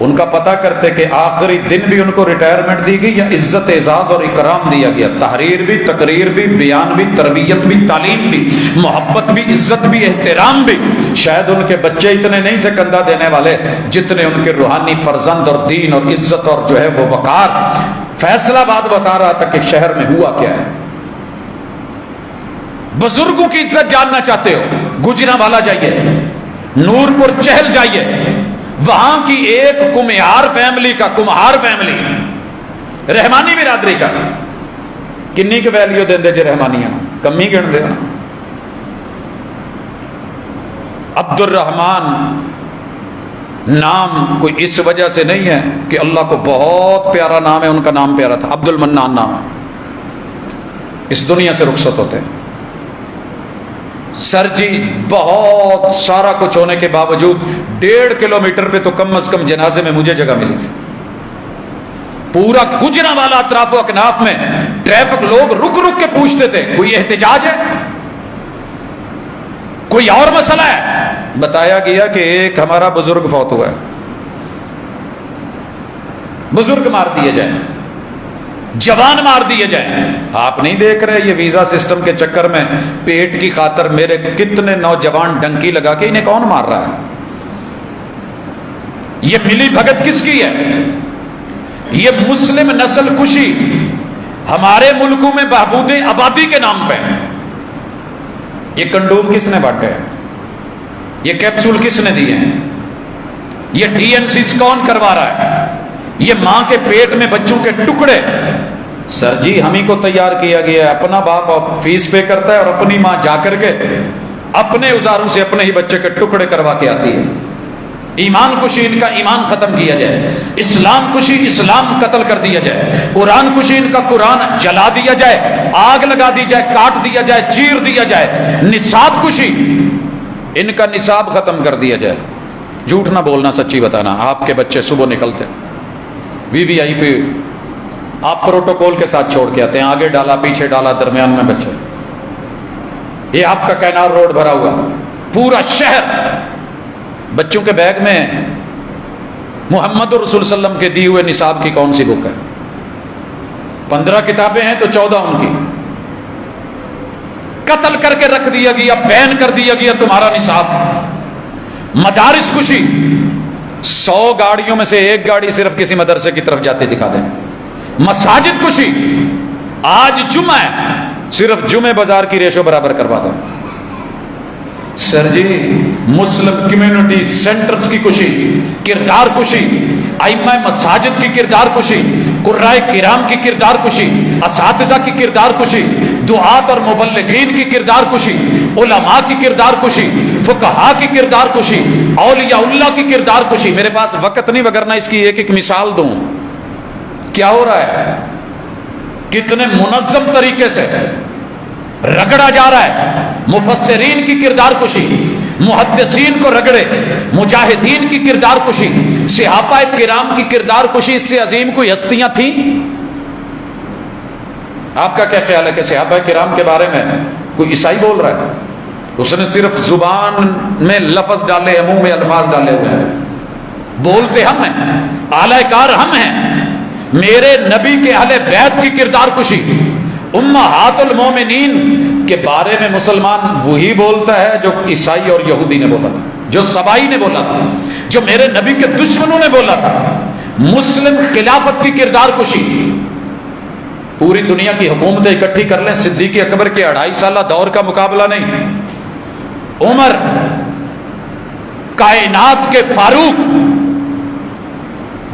[SPEAKER 2] ان کا پتہ کرتے کہ آخری دن بھی ان کو ریٹائرمنٹ دی گئی یا عزت اعزاز اور اکرام دیا گیا، تحریر بھی، تقریر بھی، بیان بھی، تربیت بھی، تعلیم بھی، محبت بھی، عزت بھی، احترام بھی۔ شاید ان کے بچے اتنے نہیں تھے کندھا دینے والے جتنے ان کے روحانی فرزند اور دین اور عزت اور جو ہے وہ وقار۔ فیصلہ آباد بتا رہا تھا کہ شہر میں ہوا کیا ہے۔ بزرگوں کی عزت جاننا چاہتے ہو، گجرانوالہ جائیے، نور پور چہل جائیے، وہاں کی ایک کمہار فیملی کا، کمہار فیملی رحمانی برادری کا، کنی کے ویلیو دیں دے جے رحمانیاں کمی گن دے۔ عبد الرحمن نام کوئی اس وجہ سے نہیں ہے کہ اللہ کو بہت پیارا نام ہے، ان کا نام پیارا تھا، عبد المنان نام ہے، اس دنیا سے رخصت ہوتے ہیں۔ سر جی بہت سارا کچھ ہونے کے باوجود 1.5 کلومیٹر پہ تو کم از کم جنازے میں مجھے جگہ ملی تھی۔ پورا گجرانوالہ اطراف و اکناف میں ٹریفک لوگ رک رک کے پوچھتے تھے کوئی احتجاج ہے، کوئی اور مسئلہ ہے؟ بتایا گیا کہ ایک ہمارا بزرگ فوت ہوا ہے، بزرگ مار دیے جائیں، جوان مار دیے جائیں۔ آپ نہیں دیکھ رہے یہ ویزا سسٹم کے چکر میں پیٹ کی خاطر میرے کتنے نوجوان ڈنکی لگا کے انہیں کون مار رہا ہے؟ یہ ملی بھگت کس کی ہے؟ یہ مسلم نسل کشی ہمارے ملکوں میں بہبود آبادی کے نام پہ۔ یہ کنڈوم کس نے بانٹے ہیں؟ یہ کیپسول کس نے دیے ہیں؟ یہ ڈی این سیز کون کروا رہا ہے؟ یہ ماں کے پیٹ میں بچوں کے ٹکڑے، سر جی ہم ہی کو تیار کیا گیا ہے، اپنا باپ فیس پے کرتا ہے اور اپنی ماں جا کر کے اپنے اوزاروں سے اپنے ہی بچے کے ٹکڑے کروا کے آتی ہے۔ ایمان کشی ان کا ایمان ختم کیا جائے، اسلام کشی اسلام قتل کر دیا جائے، قرآن کشی ان کا قرآن جلا دیا جائے، آگ لگا دی جائے، کاٹ دیا جائے، چیر دیا جائے، نصاب کشی ان کا نصاب ختم کر دیا جائے۔ جھوٹ نہ بولنا، سچی بتانا۔ آپ کے بچے صبح نکلتے وی وی آئی پی آپ پروٹوکول کے ساتھ چھوڑ کے آتے ہیں، آگے ڈالا پیچھے ڈالا درمیان میں بچے، یہ آپ کا کینار روڈ بھرا ہوا پورا شہر، بچوں کے بیگ میں محمد رسول صلی اللہ علیہ وسلم کے دیے ہوئے نصاب کی کون سی بک ہے؟ 15 کتابیں ہیں تو 14 ان کی قتل کر کے رکھ دیا گیا، بین کر دیا گیا تمہارا نصاب۔ مدارس کشی، 100 گاڑیوں میں سے 1 گاڑی صرف کسی مدرسے کی طرف جاتے دکھا دیں۔ مساجد کشی، آج جمعہ ہے صرف جمعہ بازار کی ریشو برابر کروا دیں۔ سر جی مسلم کمیونٹی سینٹرز کی کشی، کردار کشی، ائمہ مساجد کی کردار کشی، قرائے کرام کی کردار کشی، اساتذہ کی کردار کشی، دعات اور مبلغین کی کردار کشی، علماء کی کردار کشی، فقہاء کی کردار کشی، اولیاء اللہ کی کردار کشی۔ میرے پاس وقت نہیں وگرنہ اس کی ایک ایک مثال دوں۔ کیا ہو رہا ہے؟ کتنے منظم طریقے سے رگڑا جا رہا ہے۔ مفسرین کی کردار کشی، محدثین کو رگڑے، مجاہدین کی کردار کشی، صحابہ کرام کی کردار کشی۔ اس سے عظیم کوئی ہستیاں تھیں؟ آپ کا کیا خیال ہے کہ صحابہ کرام کے بارے میں کوئی عیسائی بول رہا ہے؟ اس نے صرف زبان میں لفظ ڈالے، منہ میں الفاظ ڈالے ہوئے ہیں، بولتے ہم ہیں، اعلی کار ہم ہیں۔ میرے نبی کے اہل بیت کی کردار کشی، امہات المومنین کے بارے میں مسلمان وہی بولتا ہے جو عیسائی اور یہودی نے بولا تھا، جو سبائی نے بولا تھا، جو میرے نبی کے دشمنوں نے بولا تھا۔ مسلم خلافت کی کردار کشی، پوری دنیا کی حکومتیں اکٹھی کر لیں، صدیق اکبر کے 2.5 سالہ دور کا مقابلہ نہیں۔ عمر کائنات کے فاروق،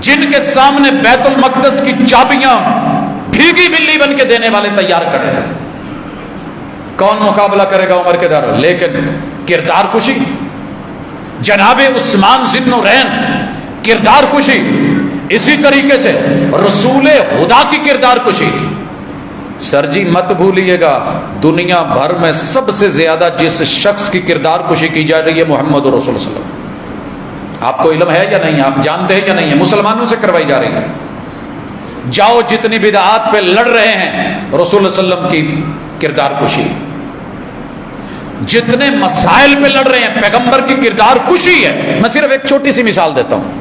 [SPEAKER 2] جن کے سامنے بیت المقدس کی چابیاں بھیگی بلی بن کے دینے والے تیار کرے تھے، کون مقابلہ کرے گا عمر کے دار؟ لیکن کردار کشی، جناب عثمان ذی النورین کردار کشی، اسی طریقے سے رسول خدا کی کردار کشی۔ سر جی مت بھولیے گا، دنیا بھر میں سب سے زیادہ جس شخص کی کردار کشی کی جا رہی ہے محمد رسول صلی اللہ علیہ وسلم۔ آپ کو علم ہے یا نہیں؟ آپ جانتے ہیں یا نہیں؟ مسلمانوں سے کروائی جا رہی ہے۔ جاؤ جتنی بدعات پہ لڑ رہے ہیں، رسول اللہ علیہ وسلم کی کردار کشی، جتنے مسائل پہ لڑ رہے ہیں پیغمبر کی کردار کشی ہے۔ میں صرف ایک چھوٹی سی مثال دیتا ہوں۔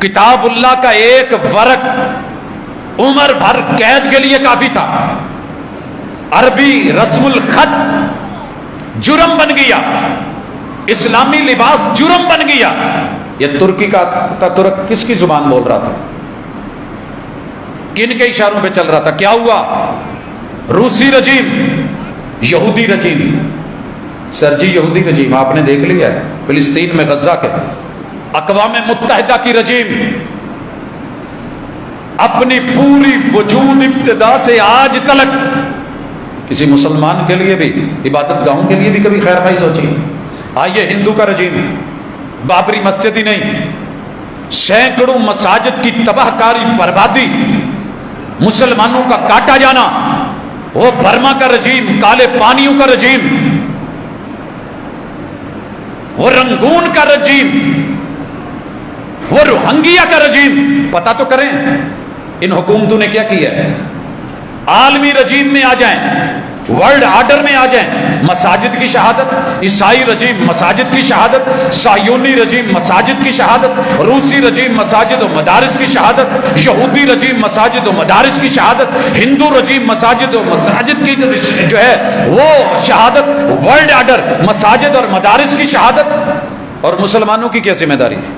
[SPEAKER 2] کتاب اللہ کا ایک ورق عمر بھر قید کے لیے کافی تھا. عربی رسم الخط جرم بن گیا, اسلامی لباس جرم بن گیا. یہ ترکی کا ترک کس کی زبان بول رہا تھا؟ کن کے اشاروں پہ چل رہا تھا؟ کیا ہوا؟ روسی رجیم, یہودی رجیم. سر جی یہودی رجیم آپ نے دیکھ لیا ہے فلسطین میں, غزہ کے. اقوام متحدہ کی رجیم اپنی پوری وجود ابتدا سے آج تلک کسی مسلمان کے لیے بھی, عبادت گاہوں کے لیے بھی کبھی خیر خواہی سوچی؟ آئیے ہندو کا رجیم, بابری مسجد ہی نہیں, سینکڑوں مساجد کی تباہ کاری, بربادی, مسلمانوں کا کاٹا جانا. وہ برما کا رجیم, کالے پانیوں کا رجیم, وہ رنگون کا رجیم, وہ روہنگیا کا رجیم. پتہ تو کریں ان حکومتوں نے کیا کیا ہے. عالمی رجیم میں آ جائیں, ورلڈ آرڈر میں آ جائیں, مساجد کی شہادت, عیسائی رجیم مساجد کی شہادت, صہیونی رجیم مساجد کی شہادت, روسی رجیم مساجد و مدارس کی شہادت, یہودی رجیم مساجد و مدارس کی شہادت, ہندو رجیم مساجد و مساجد کی جو ہے وہ شہادت, ورلڈ آرڈر مساجد اور مدارس کی شہادت. اور مسلمانوں کی کیا ذمہ داری تھی؟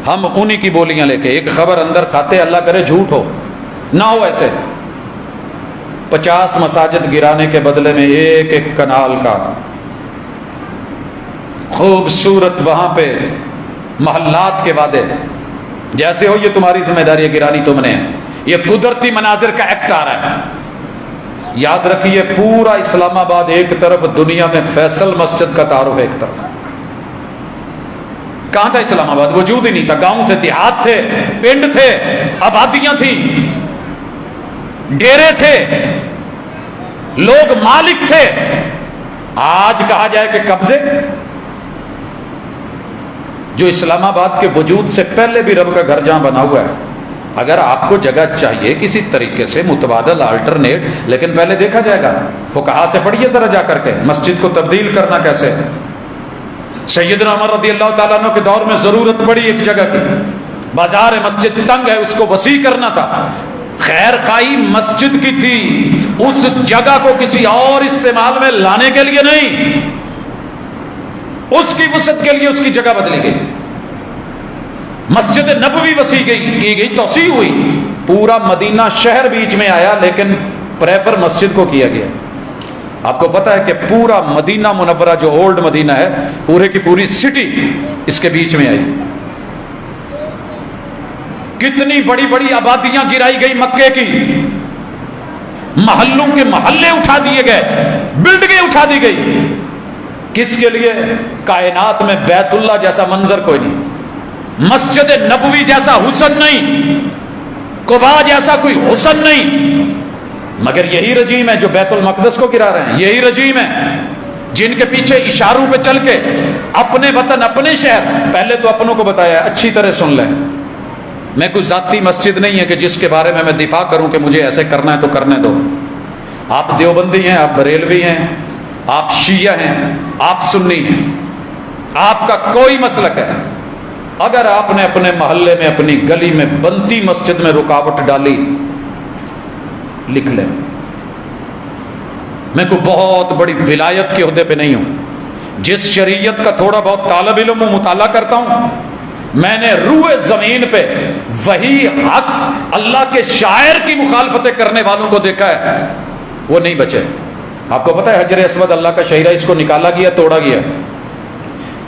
[SPEAKER 2] ہم انہی کی بولیاں لے کے ایک خبر اندر کھاتے, اللہ کرے جھوٹ ہو نہ ہو. ایسے 50 مساجد گرانے کے بدلے میں ایک ایک کنال کا خوبصورت وہاں پہ محلات کے وعدے. جیسے ہو یہ تمہاری ذمہ داری ہے, گرانی تم نے. یہ قدرتی مناظر کا ایکٹ آ رہا ہے. یاد رکھیے پورا اسلام آباد ایک طرف, دنیا میں فیصل مسجد کا تعارف ایک طرف. کہاں تھا اسلام آباد؟ وجود ہی نہیں تھا. گاؤں تھے, دیہات تھے, پنڈ تھے, آبادیاں تھیں, ڈیرے تھے, لوگ مالک تھے. آج کہا جائے کہ قبضے. جو اسلام آباد کے وجود سے پہلے بھی رب کا گھر جہاں بنا ہوا ہے, اگر آپ کو جگہ چاہیے کسی طریقے سے متبادل آلٹرنیٹ, لیکن پہلے دیکھا جائے گا. فقہا سے پڑھیے ذرا جا کر کے مسجد کو تبدیل کرنا کیسے. سیدنا عمر رضی اللہ تعالیٰ عنہ کے دور میں ضرورت پڑی ایک جگہ کی, بازار مسجد تنگ ہے, اس کو وسیع کرنا تھا. خیر خائی مسجد کی تھی, اس جگہ کو کسی اور استعمال میں لانے کے لیے نہیں, اس کی وسعت کے لیے اس کی جگہ بدلی گئی. مسجد نبوی وسیع کی گئی, توسیع ہوئی, پورا مدینہ شہر بیچ میں آیا, لیکن پریفر مسجد کو کیا گیا. آپ کو پتا ہے کہ پورا مدینہ منورہ جو اولڈ مدینہ ہے, پورے کی پوری سٹی اس کے بیچ میں آئی. کتنی بڑی بڑی آبادیاں گرائی گئی مکے کی, محلوں کے محلے اٹھا دیے گئے, بلڈنگیں اٹھا دی گئی. کس کے لیے؟ کائنات میں بیت اللہ جیسا منظر کوئی نہیں, مسجد نبوی جیسا حسن نہیں, قباء جیسا کوئی حسن نہیں. مگر یہی رجیم ہے جو بیت المقدس کو گرا رہے ہیں. یہی رجیم ہے جن کے پیچھے اشاروں پہ چل کے اپنے وطن, اپنے شہر, پہلے تو اپنوں کو بتایا, اچھی طرح سن لیں. میں کوئی ذاتی مسجد نہیں ہے کہ جس کے بارے میں دفاع کروں کہ مجھے ایسے کرنا ہے تو کرنے دو. آپ دیوبندی ہیں, آپ بریلوی ہیں, آپ شیعہ ہیں, آپ سنی ہیں, آپ کا کوئی مسلک ہے. اگر آپ نے اپنے محلے میں, اپنی گلی میں بنتی مسجد میں رکاوٹ ڈالی, لکھ لیں. میں کوئی بہت بڑی ولایت کے عہدے پہ نہیں ہوں. جس شریعت کا تھوڑا بہت طالب علم و مطالعہ کرتا ہوں, میں نے روئے زمین پہ وہی حق اللہ کے شاعر کی مخالفتیں کرنے والوں کو دیکھا ہے, وہ نہیں بچے. آپ کو پتا ہے حجر اسود اللہ کا شہرہ, اس کو نکالا گیا, توڑا گیا.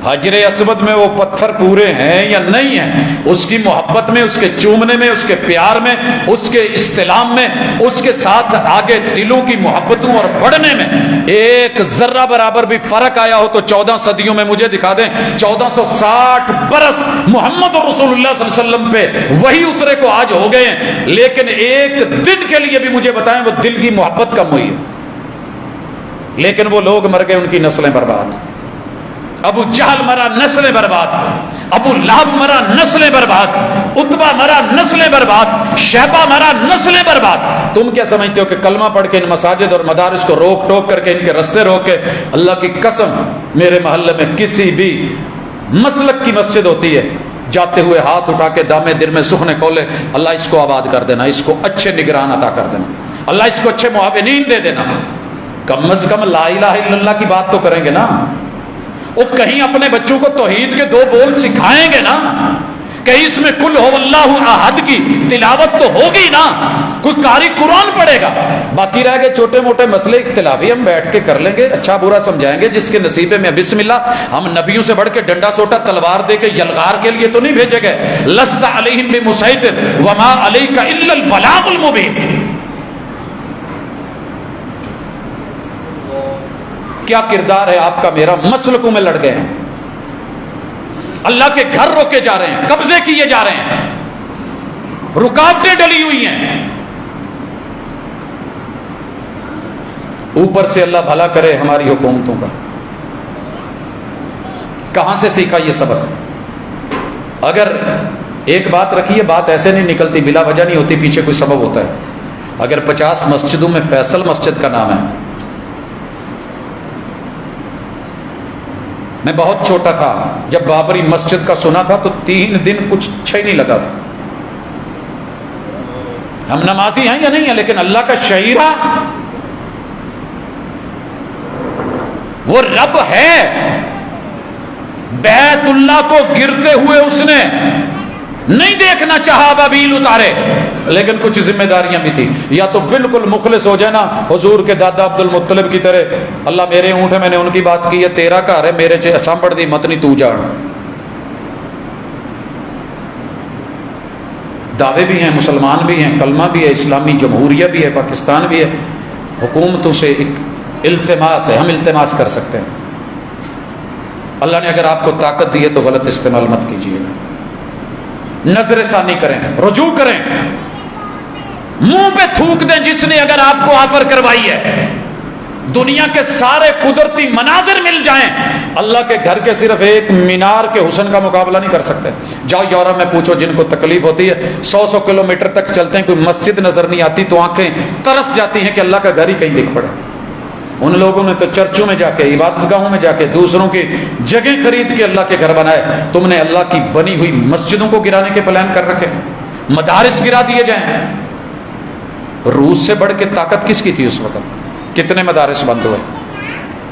[SPEAKER 2] حجر اسود میں وہ پتھر پورے ہیں یا نہیں ہیں, اس کی محبت میں, اس کے چومنے میں, اس کے پیار میں, اس کے استلام میں, اس کے ساتھ آگے دلوں کی محبتوں اور بڑھنے میں ایک ذرہ برابر بھی فرق آیا ہو تو 14 صدیوں میں مجھے دکھا دیں. 1460 برس محمد رسول اللہ صلی اللہ علیہ وسلم پہ وہی اترے کو آج ہو گئے ہیں, لیکن ایک دن کے لیے بھی مجھے بتائیں وہ دل کی محبت کم ہوئی ہے. لیکن وہ لوگ مر گئے, ان کی نسلیں برباد. ابو جہل مرا, نسلیں برباد. ابو لہب مرا, نسلیں برباد. عتبہ مرا, نسلیں برباد. شیبہ مرا, نسلیں برباد. تم کیا سمجھتے ہو کہ کلمہ پڑھ کے ان مساجد اور مدارس کو روک ٹوک کر کے, ان کے رستے روک کے, اللہ کی قسم میرے محلے میں کسی بھی مسلک کی مسجد ہوتی ہے, جاتے ہوئے ہاتھ اٹھا کے دامے دل میں سخن کولے، اللہ اس کو آباد کر دینا، اس کو اچھے نگران عطا کر دینا، اللہ اس کو اچھے معاونین دے دینا. کم از کم لا الہ الا اللہ کی بات تو کریں گے نا. وہ کہیں اپنے بچوں کو توحید کے 2 بول سکھائیں گے نا، کہیں اس میں کل ہو اللہ احد کی تلاوت تو ہوگی نا، کوئی قاری قرآن پڑھے گا. باقی رہ گئے چھوٹے موٹے مسئلے اختلافی ہم بیٹھ کے کر لیں گے، اچھا برا سمجھائیں گے، جس کے نصیبے میں بسم اللہ. ہم نبیوں سے بڑھ کے ڈنڈا سوٹا تلوار دے کے یلغار کے لیے تو نہیں بھیجے گئے. لست علیہم بمسیطر وما علیک الا البلاغ المبین. کیا کردار ہے آپ کا میرا؟ مسلکوں میں لڑ گئے ہیں، اللہ کے گھر روکے جا رہے ہیں، قبضے کیے جا رہے ہیں، رکاوٹیں ڈلی ہوئی ہیں. اوپر سے اللہ بھلا کرے ہماری حکومتوں کا. کہاں سے سیکھا یہ سبق؟ اگر ایک بات رکھیے، بات ایسے نہیں نکلتی، بلا وجہ نہیں ہوتی، پیچھے کوئی سبب ہوتا ہے. اگر 50 مسجدوں میں فیصل مسجد کا نام ہے، میں بہت چھوٹا تھا جب بابری مسجد کا سنا تھا تو 3 دن کچھ اچھا ہی نہیں لگا تھا. ہم نمازی ہیں یا نہیں ہیں، لیکن اللہ کا شہیرہ وہ رب ہے. بیت اللہ کو گرتے ہوئے اس نے نہیں دیکھنا چاہا، ابابیل اتارے، لیکن کچھ ذمہ داریاں بھی تھی. یا تو بالکل مخلص ہو جائے نا حضور کے دادا عبد المطلب کی طرح، اللہ میرے اونٹ ہے، میں نے ان کی بات کی ہے، تیرا گھر ہے، میرے سانبڑ دی مت نہیں تو جان. دعوے بھی ہیں، مسلمان بھی ہیں، کلمہ بھی ہے، اسلامی جمہوریہ بھی ہے، پاکستان بھی ہے. حکومتوں سے ایک التماس ہے، ہم التماس کر سکتے ہیں. اللہ نے اگر آپ کو طاقت دی ہے تو غلط استعمال مت کیجیے. نظر ثانی کریں، رجوع کریں، منہ پہ تھوک دیں جس نے اگر آپ کو آفر کروائی ہے. دنیا کے سارے قدرتی مناظر مل جائیں، اللہ کے گھر کے صرف ایک مینار کے حسن کا مقابلہ نہیں کر سکتے. جاؤ یورپ میں پوچھو جن کو تکلیف ہوتی ہے، 100 کلومیٹر تک چلتے ہیں، کوئی مسجد نظر نہیں آتی تو آنکھیں ترس جاتی ہیں کہ اللہ کا گھر ہی کہیں دکھ پڑے. ان لوگوں نے تو چرچوں میں جا کے، عبادت گاہوں میں جا کے، دوسروں کی جگہ خرید کے اللہ کے گھر بنائے. تم نے اللہ کی بنی ہوئی مسجدوں کو گرانے کے پلان کر رکھے، مدارس گرا دیے جائیں. روس سے بڑھ کے طاقت کس کی تھی اس وقت؟ کتنے مدارس بند ہوئے.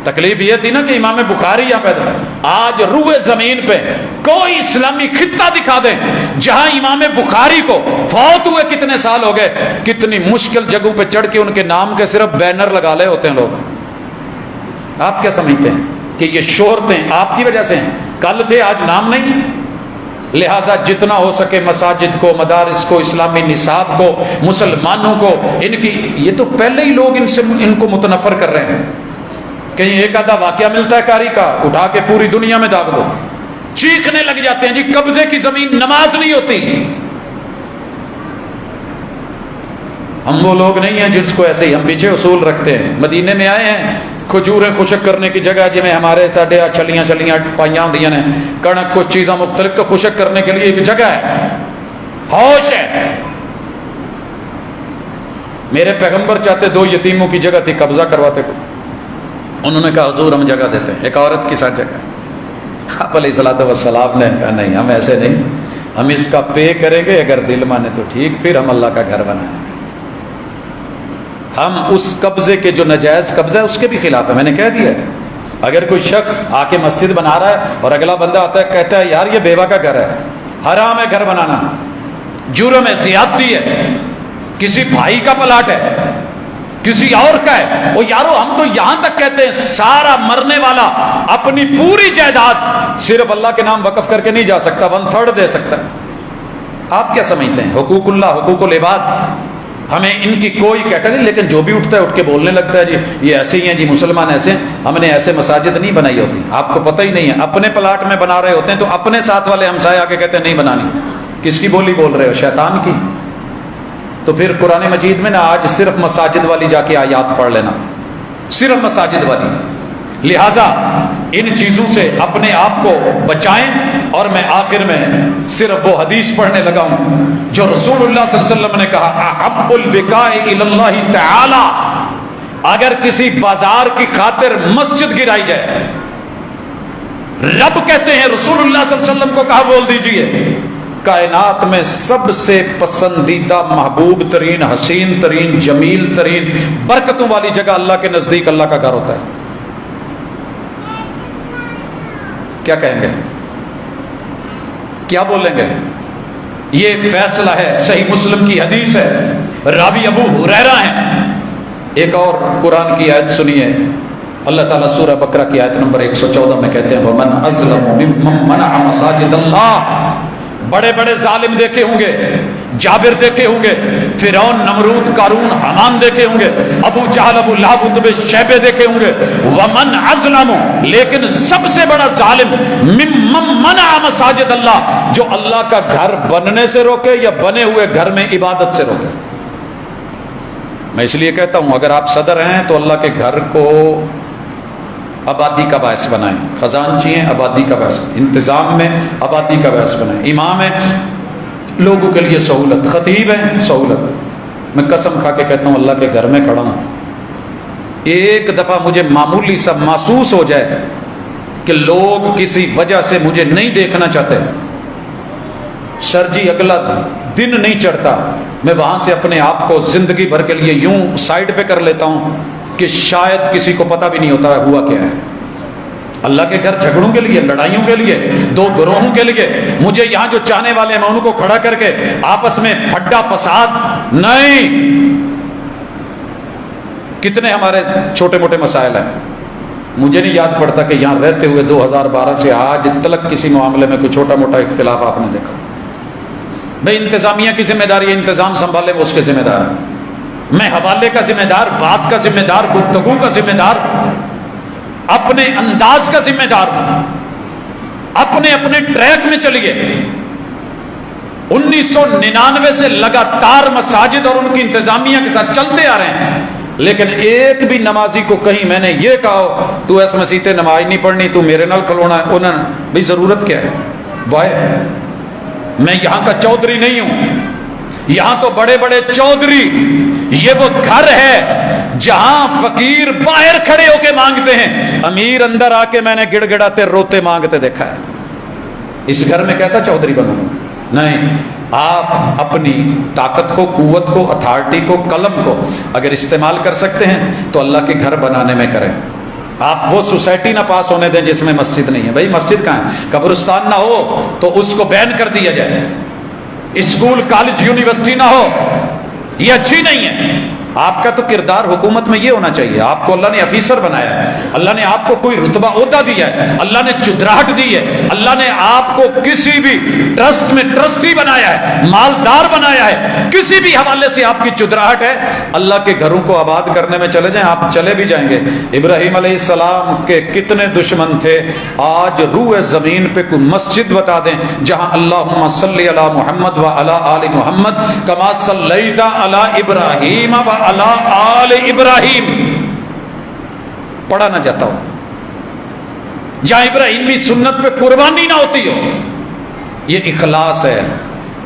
[SPEAKER 2] تکلیف یہ تھی نا کہ امام بخاری یہاں پیدا. آج روئے زمین پہ کوئی اسلامی خطہ دکھا دیں جہاں امام بخاری کو فوت ہوئے کتنے سال ہو گئے، کتنی مشکل جگہوں پہ چڑھ کے ان کے نام کے صرف بینر لگا لے ہوتے ہیں لوگ. آپ کیا سمجھتے ہیں کہ یہ شہرتیں آپ کی وجہ سے ہیں؟ کل تھے آج نام نہیں ہے. لہٰذا جتنا ہو سکے مساجد کو، مدارس کو، اسلامی نصاب کو، مسلمانوں کو، ان کی، یہ تو پہلے ہی لوگ ان کو متنفر کر رہے ہیں. کہیں ایک آدھا واقعہ ملتا ہے کاری کا، اٹھا کے پوری دنیا میں داغ دو، چیخنے لگ جاتے ہیں جی قبضے کی زمین نماز نہیں ہوتی. ہم وہ لوگ نہیں ہیں جس کو ایسے ہی، ہم پیچھے اصول رکھتے ہیں. مدینے میں آئے ہیں، کھجوریں خشک کرنے کی جگہ جی میں ہمارے ساڈے چھلیاں پائیاں ہوندیاں نے، کڑک کچھ چیزاں مختلف، تو خشک کرنے کے لیے ایک جگہ ہے، ہوش ہے. میرے پیغمبر چاہتے 2 یتیموں کی جگہ تھی، قبضہ کرواتے کو. انہوں نے کہا حضور ہم جگہ دیتے ہیں، ایک عورت کی ساتھ جگہ. آپ علیہ الصلوۃ والسلام نے کہا نہیں، ہم ایسے نہیں، ہم اس کا پے کریں گے، اگر دل مانے تو ٹھیک، پھر ہم اللہ کا گھر بنائیں گے. ہم اس قبضے کے جو نجائز قبضہ ہے اس کے بھی خلاف ہے. میں نے کہہ دیا ہے اگر کوئی شخص آ کے مسجد بنا رہا ہے اور اگلا بندہ آتا ہے کہتا ہے یار یہ بیوہ کا گھر ہے، حرام ہے گھر بنانا، جرم ہے، زیادتی ہے، کسی بھائی کا پلاٹ ہے، کسی اور کا ہے، وہ یارو ہم تو یہاں تک کہتے ہیں سارا مرنے والا اپنی پوری جائیداد صرف اللہ کے نام وقف کر کے نہیں جا سکتا، 1/3 دے سکتا ہے. آپ کیا سمجھتے ہیں؟ حقوق اللہ، حقوق العباد، ہمیں ان کی کوئی کیٹیگری، لیکن جو بھی اٹھتا ہے اٹھ کے بولنے لگتا ہے جی یہ ایسے ہی ہیں، جی مسلمان ایسے ہیں. ہم نے ایسے مساجد نہیں بنائی ہوتی، آپ کو پتہ ہی نہیں ہے. اپنے پلاٹ میں بنا رہے ہوتے ہیں تو اپنے ساتھ والے ہمسائے آ کے کہتے ہیں نہیں بنانی. کس کی بولی بول رہے ہو؟ شیطان کی. تو پھر قرآن مجید میں نا آج صرف مساجد والی جا کے آیات پڑھ لینا، صرف مساجد والی. لہٰذا ان چیزوں سے اپنے آپ کو بچائیں. اور میں آخر میں صرف وہ حدیث پڑھنے لگا ہوں جو رسول اللہ صلی اللہ علیہ وسلم نے کہا احب البقاء الی اللہ تعالی، اگر کسی بازار کی خاطر مسجد گرائی جائے، رب کہتے ہیں رسول اللہ صلی اللہ علیہ وسلم کو کہا بول دیجئے کائنات میں سب سے پسندیدہ محبوب ترین حسین ترین جمیل ترین برکتوں والی جگہ اللہ کے نزدیک اللہ کا گھر ہوتا ہے. کیا کہیں گے؟ کیا بولیں گے؟ یہ فیصلہ ہے. صحیح مسلم کی حدیث ہے, راوی ابو ہریرہ ہیں. ایک اور قرآن کی آیت سنیے. اللہ تعالیٰ سورہ بقرہ کی آیت نمبر 114 میں کہتے ہیں وَمَنْ أَظْلَمُ مِمَّنْ مَنَعَ مَسَاجِدَ اللَّهِ. بڑے بڑے ظالم دیکھے ہوں گے, جابر دیکھے ہوں گے, فرعون نمرود قارون حمان دیکھے ہوں گے, ابو جہل ابو لہب اتبع شیبہ دیکھے ہوں گے. ومن ازلم, لیکن سب سے بڑا ظالم ممن منع مساجد اللہ, جو اللہ کا گھر بننے سے روکے یا بنے ہوئے گھر میں عبادت سے روکے. میں اس لیے کہتا ہوں اگر آپ صدر ہیں تو اللہ کے گھر کو آبادی کا باعث بنائیں. خزانچی ہیں آبادی کا باعث, انتظام میں آبادی کا باعث بنائیں. امام ہے لوگوں کے لیے سہولت, خطیب ہے سہولت. میں قسم کھا کے کہتا ہوں اللہ کے گھر میں کھڑا ہوں, ایک دفعہ مجھے معمولی سا محسوس ہو جائے کہ لوگ کسی وجہ سے مجھے نہیں دیکھنا چاہتے, سر جی اگلا دن نہیں چڑھتا, میں وہاں سے اپنے آپ کو زندگی بھر کے لیے یوں سائڈ پہ کر لیتا ہوں کہ شاید کسی کو پتہ بھی نہیں ہوتا ہوا کیا ہے. اللہ کے گھر جھگڑوں کے لیے, لڑائیوں کے لیے, دو گروہوں کے لیے, مجھے یہاں جو چاہنے والے ہیں میں ان کو کھڑا کر کے آپس میں پھڈا فساد نہیں. کتنے ہمارے چھوٹے موٹے مسائل ہیں, مجھے نہیں یاد پڑتا کہ یہاں رہتے ہوئے 2012 سے آج تلک کسی معاملے میں کوئی چھوٹا موٹا اختلاف آپ نے دیکھا. بھئی انتظامیہ کی ذمہ داری ہے, انتظام سنبھالے وہ اس کے ذمہ دار ہے. میں حوالے کا ذمہ دار, بات کا ذمہ دار, گفتگو کا ذمہ دار, اپنے انداز کا ذمہ دار ہوں. اپنے اپنے ٹریک میں چلیے. 1999 سے لگاتار مساجد اور ان کی انتظامیہ کے ساتھ چلتے آ رہے ہیں, لیکن ایک بھی نمازی کو کہیں میں نے یہ کہا تو ایس مسیح نماز نہیں پڑھنی, تو میرے نال کھلونا, انہوں نے بھئی ضرورت کیا ہے بھائی, میں یہاں کا چودھری نہیں ہوں, یہاں تو بڑے بڑے چودھری, یہ وہ گھر ہے جہاں فقیر باہر کھڑے ہو کے مانگتے ہیں, امیر اندر آ کے میں نے گڑ گڑاتے روتے مانگتے دیکھا ہے. اس گھر میں کیسا چودھری بنوں؟ نہیں, آپ اپنی طاقت کو, قوت کو, اتھارٹی کو, قلم کو اگر استعمال کر سکتے ہیں تو اللہ کے گھر بنانے میں کریں. آپ وہ سوسائٹی نہ پاس ہونے دیں جس میں مسجد نہیں ہے. بھائی مسجد کہاں ہے؟ قبرستان نہ ہو تو اس کو بین کر دیا جائے. اسکول کالج یونیورسٹی نہ ہو, یہ اچھی نہیں ہے. آپ کا تو کردار حکومت میں یہ ہونا چاہیے, آپ کو اللہ نے افیسر بنایا ہے, اللہ نے آپ کو کوئی رتبہ عہدہ دیا ہے, اللہ نے چدراہٹ دی ہے, اللہ نے آپ کو کسی بھی ٹرسٹ میں ٹرسٹی بنایا ہے, مالدار بنایا ہے, کسی بھی حوالے سے آپ کی چدراہٹ ہے. اللہ کے گھروں کو آباد کرنے میں چلے جائیں, آپ چلے بھی جائیں گے. ابراہیم علیہ السلام کے کتنے دشمن تھے, آج روح زمین پہ کوئی مسجد بتا دیں جہاں اللہم صلی علی محمد و علی آل محمد کما صلیت علی ابراہیم و علی آل ابراہیم پڑھا نہ جاتا ہو, جہاں ابراہیمی سنت پہ قربانی نہ ہوتی ہو. یہ اخلاص ہے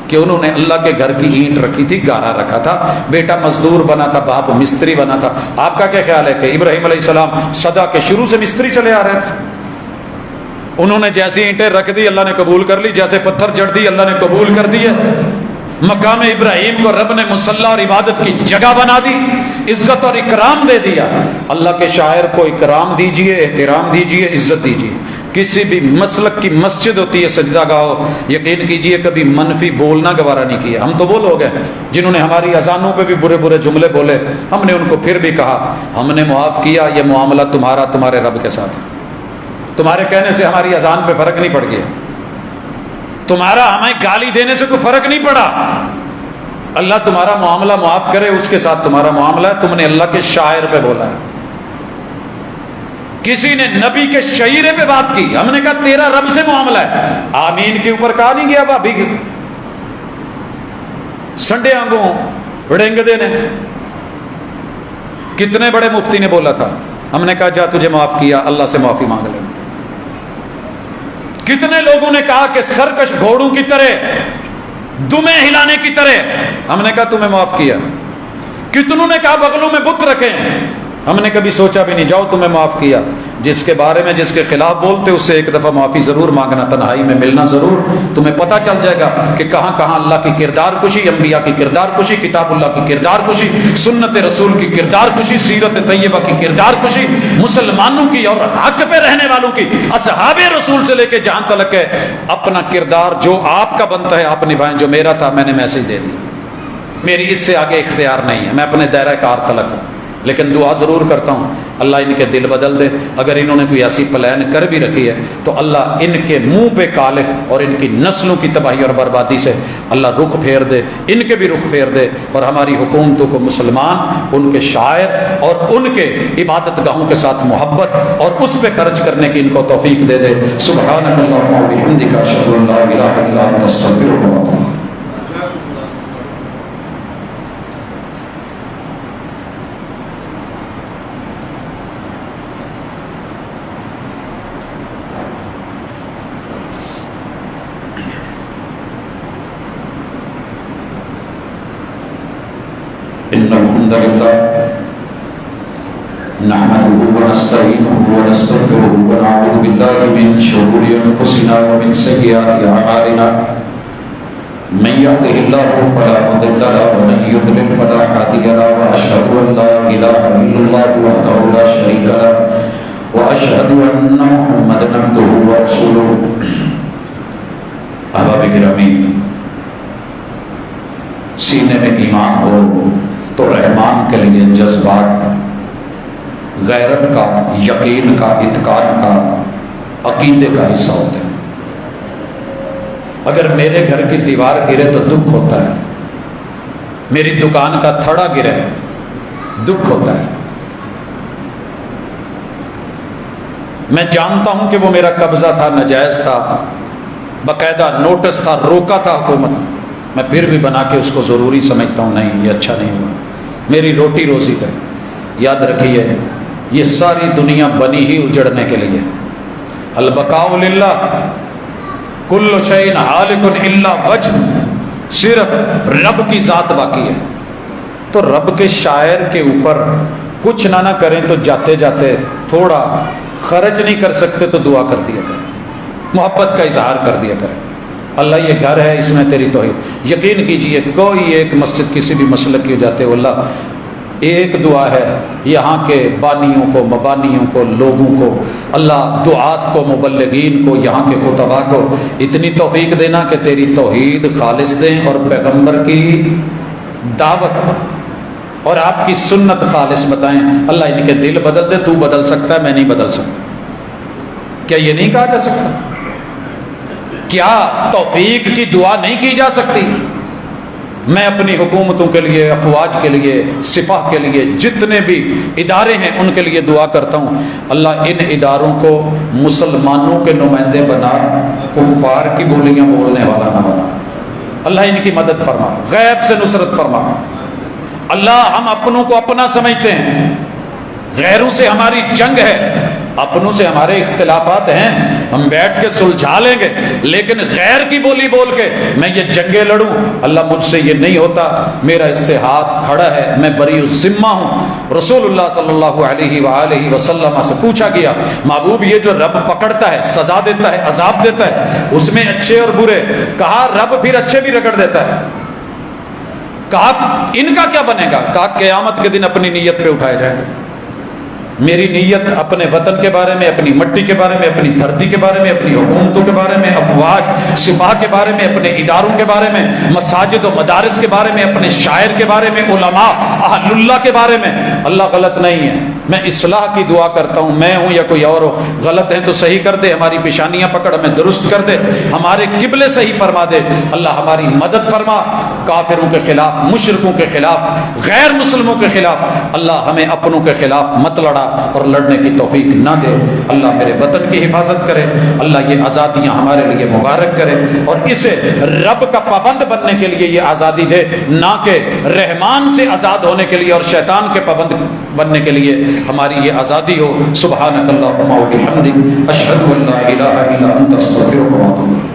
[SPEAKER 2] کہ انہوں نے اللہ کے گھر کی اینٹ رکھی تھی, گارا رکھا تھا, بیٹا مزدور بنا تھا, باپ مستری بنا تھا. آپ کا کیا خیال ہے کہ ابراہیم علیہ السلام صدا کے شروع سے مستری چلے آ رہے تھے؟ انہوں نے جیسی اینٹیں رکھ دی اللہ نے قبول کر لی, جیسے پتھر جڑ دی اللہ نے قبول کر دیے. مقام ابراہیم کو رب نے مصلی اور عبادت کی جگہ بنا دی, عزت اور اکرام دے دیا. اللہ کے شاعر کو اکرام دیجئے, احترام دیجئے, عزت دیجئے. کسی بھی مسلک کی مسجد ہوتی ہے سجدہ گاہ ہو, یقین کیجئے کبھی منفی بولنا گوارا نہیں کیا. ہم تو وہ لوگ ہیں جنہوں نے ہماری اذانوں پہ بھی برے برے جملے بولے, ہم نے ان کو پھر بھی کہا ہم نے معاف کیا, یہ معاملہ تمہارا تمہارے رب کے ساتھ ہے. تمہارے کہنے سے ہماری اذان پہ فرق نہیں پڑ گیا, تمہارا ہمیں گالی دینے سے کوئی فرق نہیں پڑا. اللہ تمہارا معاملہ معاف کرے, اس کے ساتھ تمہارا معاملہ ہے. تم نے اللہ کے شاعر پہ بولا ہے, کسی نے نبی کے شعیرے پہ بات کی, ہم نے کہا تیرا رب سے معاملہ ہے. آمین کے اوپر کہا نہیں گیا بھابھی سنڈے آنگوں ڑینگدے نے. کتنے بڑے مفتی نے بولا تھا, ہم نے کہا جا تجھے معاف کیا, اللہ سے معافی مانگ لے. کتنے لوگوں نے کہا کہ سرکش گھوڑوں کی طرح, دمیں ہلانے کی طرح, ہم نے کہا تمہیں معاف کیا. کتنوں نے کہا بغلوں میں بت رکھے, ہم نے کبھی سوچا بھی نہیں, جاؤ تمہیں معاف کیا. جس کے بارے میں جس کے خلاف بولتے اس سے ایک دفعہ معافی ضرور مانگنا، تنہائی میں ملنا ضرور، تمہیں پتہ چل جائے گا کہ کہاں کہاں اللہ کی کردار کشی، انبیاء کی کردار کشی، کتاب اللہ کی کردار کشی، سنت رسول کی کردار کشی، سیرت طیبہ کی کردار کشی، مسلمانوں کی اور حق پہ رہنے والوں کی، اصحاب رسول سے لے کے جہاں تلک ہے، اپنا کردار جو آپ کا بنتا ہے آپ نبھائیں، جو میرا تھا میں نے میسج دے دیا، میری اس سے آگے اختیار نہیں ہے، میں اپنے دائرہ کار تلک ہوں، لیکن دعا ضرور کرتا ہوں اللہ ان کے دل بدل دے، اگر انہوں نے کوئی ایسی پلان کر بھی رکھی ہے تو اللہ ان کے منہ پہ کالک اور ان کی نسلوں کی تباہی اور بربادی سے اللہ رخ پھیر دے، ان کے بھی رخ پھیر دے، اور ہماری حکومتوں کو مسلمان ان کے شاعر اور ان کے عبادت گاہوں کے ساتھ محبت اور اس پہ خرچ کرنے کی ان کو توفیق دے دے۔ سبحانک اللہم و بحمدک، اشہد ان لا الہ الا انت، استغفرک و اتوب۔ إن الحمد لله نحمده ونستعينه ونستغفره ونعوذ بالله من شرور أنفسنا ومن سيئات أعمالنا من يهده الله فلا مضل له ومن يضلل فلا هادي له وأشهد أن لا إله إلا الله وحده لا شريك له وأشهد أن محمدا عبده ورسوله۔ احباب گرامی، سینے میں ایمان ہو تو رحمان کے لیے جذبات غیرت کا، یقین کا، اتقان کا، عقیدے کا حصہ ہوتے ہیں۔ اگر میرے گھر کی دیوار گرے تو دکھ ہوتا ہے، میری دکان کا تھڑا گرے دکھ ہوتا ہے، میں جانتا ہوں کہ وہ میرا قبضہ تھا، ناجائز تھا، باقاعدہ نوٹس تھا، روکا تھا حکومت، میں پھر بھی بنا کے اس کو ضروری سمجھتا ہوں، نہیں یہ اچھا نہیں ہوا، میری روٹی روزی کا۔ یاد رکھیے یہ ساری دنیا بنی ہی اجڑنے کے لیے، البقاء للہ، کل شیء ہالک الا وجہ، صرف رب کی ذات باقی ہے۔ تو رب کے شاعر کے اوپر کچھ نہ کریں تو جاتے جاتے تھوڑا خرچ نہیں کر سکتے تو دعا کر دیا کریں، محبت کا اظہار کر دیا کریں، اللہ یہ گھر ہے اس میں تیری توحید۔ یقین کیجئے کوئی ایک مسجد کسی بھی مسلک کی ہو جاتے ہو، اللہ ایک دعا ہے یہاں کے بانیوں کو، مبانیوں کو، لوگوں کو، اللہ دعات کو، مبلغین کو، یہاں کے خطباء کو اتنی توفیق دینا کہ تیری توحید خالص دیں اور پیغمبر کی دعوت اور آپ کی سنت خالص بتائیں۔ اللہ ان کے دل بدل دے، تو بدل سکتا ہے، میں نہیں بدل سکتا۔ کیا یہ نہیں کہا جا سکتا؟ کیا توفیق کی دعا نہیں کی جا سکتی؟ میں اپنی حکومتوں کے لیے، افواج کے لیے، سپاہ کے لیے، جتنے بھی ادارے ہیں ان کے لیے دعا کرتا ہوں اللہ ان اداروں کو مسلمانوں کے نمائندے بنا، کفار کی بولیاں بولنے والا نہ بنا۔ اللہ ان کی مدد فرما، غیب سے نصرت فرما۔ اللہ ہم اپنوں کو اپنا سمجھتے ہیں، غیروں سے ہماری جنگ ہے، اپنوں سے ہمارے اختلافات ہیں، ہم بیٹھ کے سلجھا لیں گے، لیکن غیر کی بولی بول کے میں یہ جنگیں لڑوں، اللہ مجھ سے یہ نہیں ہوتا، میرا اس سے ہاتھ کھڑا ہے، میں بری الذمہ ہوں۔ رسول اللہ صلی اللہ علیہ وآلہ وسلم سے پوچھا گیا، محبوب یہ جو رب پکڑتا ہے، سزا دیتا ہے، عذاب دیتا ہے، اس میں اچھے اور برے، کہا رب پھر اچھے بھی رگڑ دیتا ہے، کہا ان کا کیا بنے گا؟ کہا قیامت کے دن اپنی نیت پہ اٹھائے جائیں گے۔ میری نیت اپنے وطن کے بارے میں، اپنی مٹی کے بارے میں، اپنی دھرتی کے بارے میں، اپنی حکومتوں کے بارے میں، افواج سپاہ کے بارے میں، اپنے اداروں کے بارے میں، مساجد و مدارس کے بارے میں، اپنے شاعر کے بارے میں، علماء اہل اللہ کے بارے میں، اللہ غلط نہیں ہے، میں اصلاح کی دعا کرتا ہوں، میں ہوں یا کوئی اور ہو، غلط ہیں تو صحیح کر دے، ہماری پیشانیاں پکڑ ہمیں درست کر دے، ہمارے قبلے صحیح فرما دے، اللہ ہماری مدد فرما، کافروں کے خلاف، مشرکوں کے خلاف، غیر مسلموں کے خلاف، اللہ ہمیں اپنوں کے خلاف مت لڑا اور لڑنے کی توفیق نہ دے، اللہ میرے وطن کی حفاظت کرے، اللہ یہ آزادیاں ہمارے لیے مبارک کرے اور اسے رب کا پابند بننے کے لیے یہ آزادی دے، نہ کہ رحمان سے آزاد ہونے کے لیے اور شیطان کے پابند بننے کے لیے ہماری یہ آزادی ہو۔ سبحانک اللہم و بحمدک، اشہد ان لا الہ الا انت، استغفرک و اتوب الیک۔